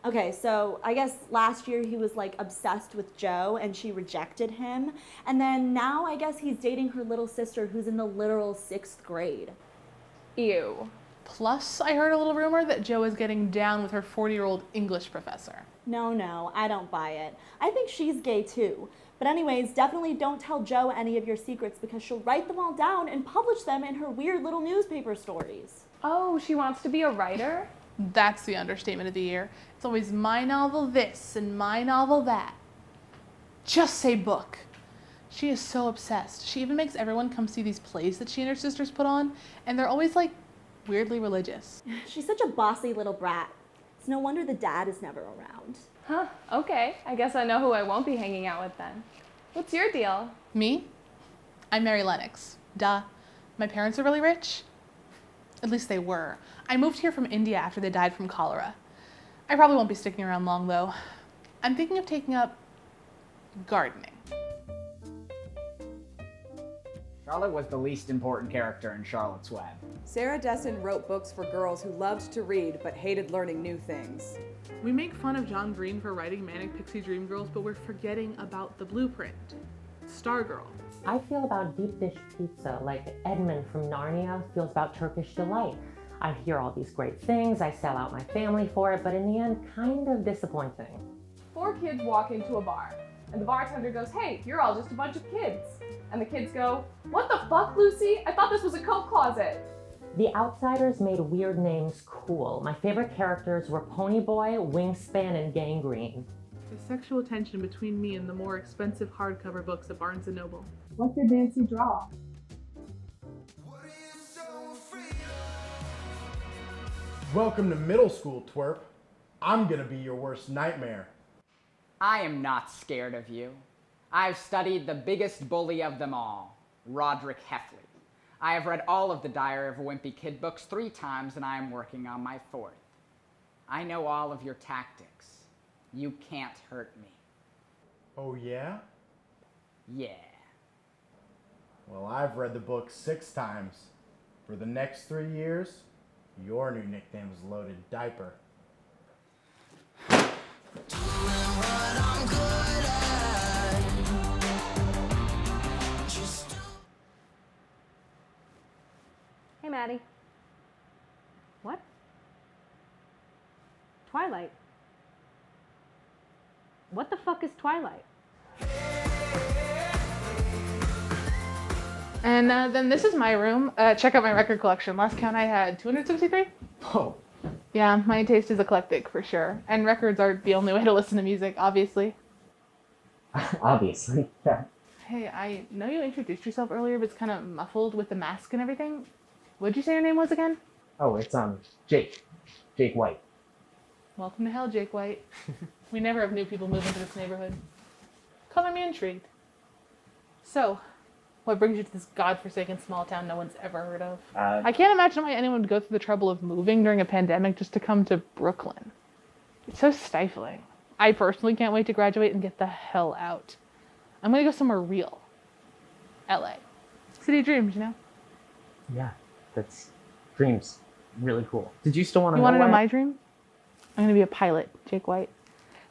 Speaker 5: Okay, so I guess last year he was like obsessed with Jo and she rejected him. And then now I guess he's dating her little sister who's in the literal 6th grade.
Speaker 11: Ew.
Speaker 2: Plus, I heard a little rumor that Jo is getting down with her 40-year-old English professor.
Speaker 5: No, I don't buy it. I think she's gay too. But anyways, definitely don't tell Jo any of your secrets because she'll write them all down and publish them in her weird little newspaper stories.
Speaker 11: Oh, she wants to be a writer?
Speaker 2: That's the understatement of the year. It's always my novel this and my novel that. Just say book. She is so obsessed. She even makes everyone come see these plays that she and her sisters put on, and they're always like weirdly religious.
Speaker 5: She's such a bossy little brat. It's no wonder the dad is never around.
Speaker 11: Huh, okay. I guess I know who I won't be hanging out with then. What's your deal?
Speaker 2: Me? I'm Mary Lennox. Duh. My parents are really rich. At least they were. I moved here from India after they died from cholera. I probably won't be sticking around long though. I'm thinking of taking up gardening.
Speaker 4: Charlotte was the least important character in Charlotte's Web.
Speaker 1: Sarah Dessen wrote books for girls who loved to read but hated learning new things.
Speaker 2: We make fun of John Green for writing Manic Pixie Dream Girls, but we're forgetting about the blueprint. Stargirl.
Speaker 7: I feel about deep dish pizza like Edmund from Narnia feels about Turkish delight. I hear all these great things, I sell out my family for it, but in the end, kind of disappointing.
Speaker 11: 4 kids walk into a bar, and the bartender goes, "Hey, you're all just a bunch of kids." And the kids go, "What the fuck, Lucy? I thought this was a coat closet."
Speaker 7: The Outsiders made weird names cool. My favorite characters were Ponyboy, Wingspan, and Gangrene.
Speaker 2: The sexual tension between me and the more expensive hardcover books at Barnes & Noble.
Speaker 11: What did Nancy draw?
Speaker 10: Welcome to middle school, twerp. I'm gonna be your worst nightmare.
Speaker 4: I am not scared of you. I've studied the biggest bully of them all, Roderick Heffley. I have read all of the Diary of a Wimpy Kid books 3 times, and I am working on my 4th. I know all of your tactics. You can't hurt me.
Speaker 10: Oh yeah?
Speaker 4: Yeah.
Speaker 10: Well, I've read the book 6 times. For the next 3 years, your new nickname is Loaded Diaper.
Speaker 20: Hey, Maddie. What? Twilight. What the fuck is Twilight?
Speaker 2: And then this is my room. Check out my record collection. Last count I had 263?
Speaker 10: Oh.
Speaker 2: Yeah, my taste is eclectic for sure. And records are the only way to listen to music, obviously.
Speaker 9: Obviously, yeah.
Speaker 2: Hey, I know you introduced yourself earlier, but it's kind of muffled with the mask and everything. What'd you say your name was again?
Speaker 9: Oh, it's Jake. Jake White.
Speaker 2: Welcome to hell, Jake White. We never have new people move into this neighborhood. Color me intrigued. So, what brings you to this godforsaken small town no one's ever heard of? I can't imagine why anyone would go through the trouble of moving during a pandemic just to come to Brooklyn. It's so stifling. I personally can't wait to graduate and get the hell out. I'm gonna go somewhere real. LA. City of dreams, you know?
Speaker 9: Yeah, that's dreams. Really cool. Did you still want to
Speaker 2: You
Speaker 9: know
Speaker 2: want to know
Speaker 9: why-
Speaker 2: my dream? I'm gonna be a pilot, Jake White.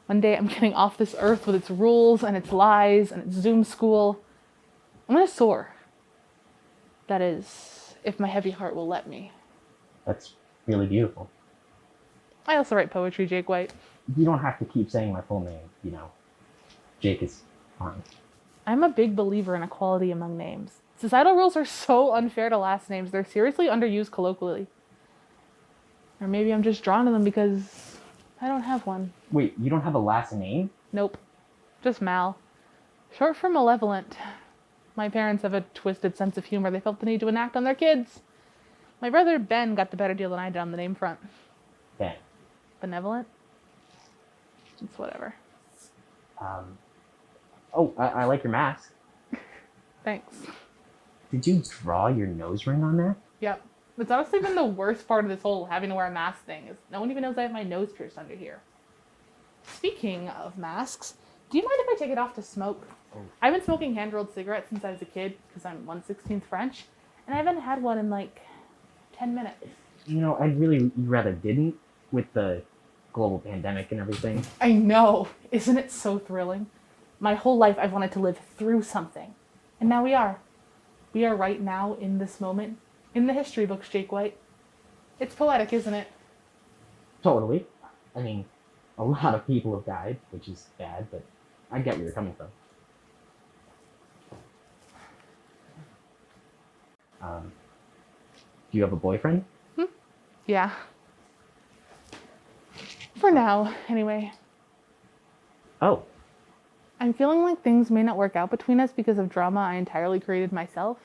Speaker 2: One day I'm getting off this earth with its rules and its lies and its Zoom school. I'm gonna soar. That is, if my heavy heart will let me.
Speaker 9: That's really beautiful.
Speaker 2: I also write poetry, Jake White.
Speaker 9: You don't have to keep saying my full name, you know. Jake is fine.
Speaker 2: I'm a big believer in equality among names. Societal rules are so unfair to last names. They're seriously underused colloquially. Or maybe I'm just drawn to them because I don't have one.
Speaker 9: Wait, you don't have a last name?
Speaker 2: Nope. Just Mal. Short for malevolent. My parents have a twisted sense of humor they felt the need to enact on their kids. My brother Ben got the better deal than I did on the name front.
Speaker 9: Ben.
Speaker 2: Benevolent? It's whatever.
Speaker 9: I like your mask.
Speaker 2: Thanks.
Speaker 9: Did you draw your nose ring on that?
Speaker 2: Yep. It's honestly been the worst part of this whole having to wear a mask thing is no one even knows I have my nose pierced under here. Speaking of masks, do you mind if I take it off to smoke? I've been smoking hand-rolled cigarettes since I was a kid because I'm 1/16 French, and I haven't had one in like 10 minutes.
Speaker 9: You know, I'd really rather didn't with the global pandemic and everything.
Speaker 2: I know. Isn't it so thrilling? My whole life I've wanted to live through something. And now we are. We are right now in this moment. In the history books, Jake White. It's poetic, isn't it?
Speaker 9: Totally. I mean, a lot of people have died, which is bad, but I get where you're coming from. Do you have a boyfriend?
Speaker 2: Yeah. For now, anyway.
Speaker 9: Oh.
Speaker 2: I'm feeling like things may not work out between us because of drama I entirely created myself.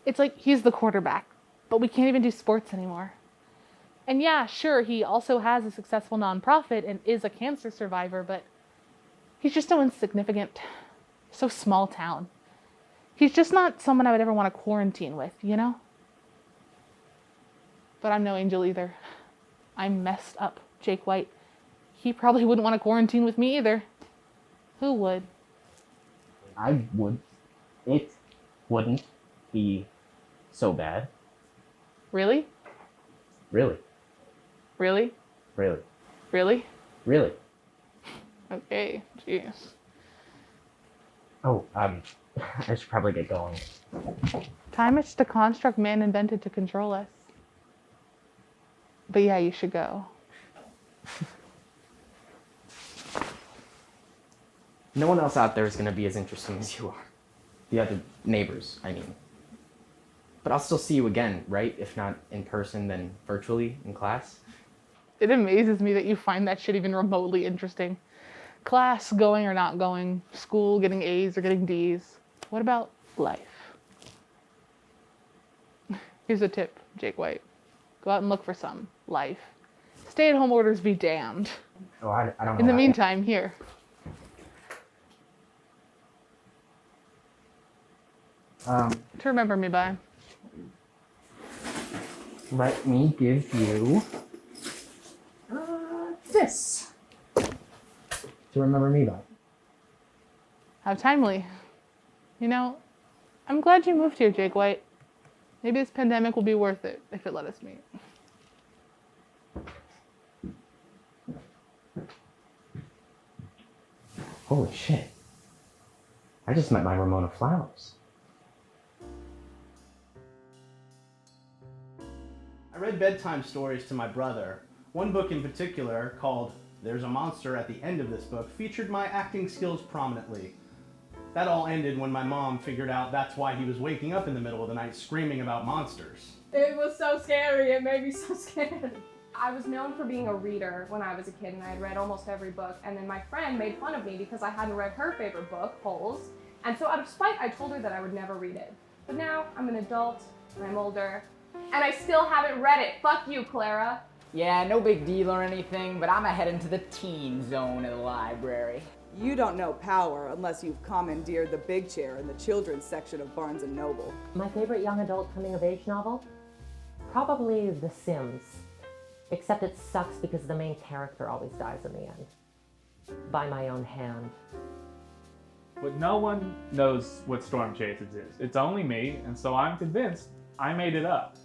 Speaker 2: It's like he's the quarterback, but we can't even do sports anymore. And yeah, sure, he also has a successful nonprofit and is a cancer survivor, but he's just so insignificant, so small town. He's just not someone I would ever want to quarantine with, you know? But I'm no angel either. I'm messed up, Jake White. He probably wouldn't want to quarantine with me either. Who would?
Speaker 9: I would. It wouldn't be so bad.
Speaker 2: Really?
Speaker 9: Really.
Speaker 2: Really?
Speaker 9: Really.
Speaker 2: Really?
Speaker 9: Really.
Speaker 2: Okay, jeez.
Speaker 9: Oh, I should probably get going.
Speaker 2: Time is just a construct man invented to control us. But yeah, you should go.
Speaker 9: No one else out there is going to be as interesting as you are. The other neighbors, I mean. But I'll still see you again, right? If not in person, then virtually in class.
Speaker 2: It amazes me that you find that shit even remotely interesting. Class, going or not going, school, getting A's or getting D's. What about life? Here's a tip, Jake White. Go out and look for some life. Stay-at-home orders be damned.
Speaker 9: Oh, I don't know.
Speaker 2: In the meantime, here. To remember me by.
Speaker 9: Let me give you this to remember me by.
Speaker 2: How timely. You know, I'm glad you moved here, Jake White. Maybe this pandemic will be worth it if it let us meet.
Speaker 9: Holy shit. I just met my Ramona Flowers. I read bedtime stories to my brother. One book in particular, called There's a Monster at the End of This Book, featured my acting skills prominently. That all ended when my mom figured out that's why he was waking up in the middle of the night screaming about monsters.
Speaker 11: It was so scary. It made me so scared. I was known for being a reader when I was a kid, and I had read almost every book. And then my friend made fun of me because I hadn't read her favorite book, Holes. And so out of spite, I told her that I would never read it. But now I'm an adult, and I'm older, and I still haven't read it. Fuck you, Clara.
Speaker 4: Yeah, no big deal or anything, but I'm head into the teen zone of the library.
Speaker 1: You don't know power unless you've commandeered the big chair in the children's section of Barnes & Noble.
Speaker 7: My favorite young adult coming-of-age novel? Probably The Sims. Except it sucks because the main character always dies in the end. By my own hand.
Speaker 6: But no one knows what Storm Chases is. It's only me, and so I'm convinced I made it up.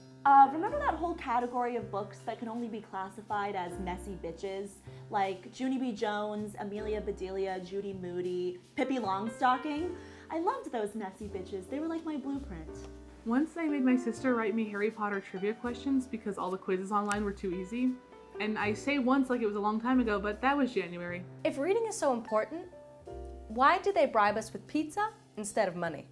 Speaker 5: Remember that whole category of books that can only be classified as messy bitches? Like Junie B. Jones, Amelia Bedelia, Judy Moody, Pippi Longstocking? I loved those messy bitches. They were like my blueprint.
Speaker 2: Once I made my sister write me Harry Potter trivia questions because all the quizzes online were too easy. And I say once like it was a long time ago, but that was January.
Speaker 3: If reading is so important, why do they bribe us with pizza instead of money?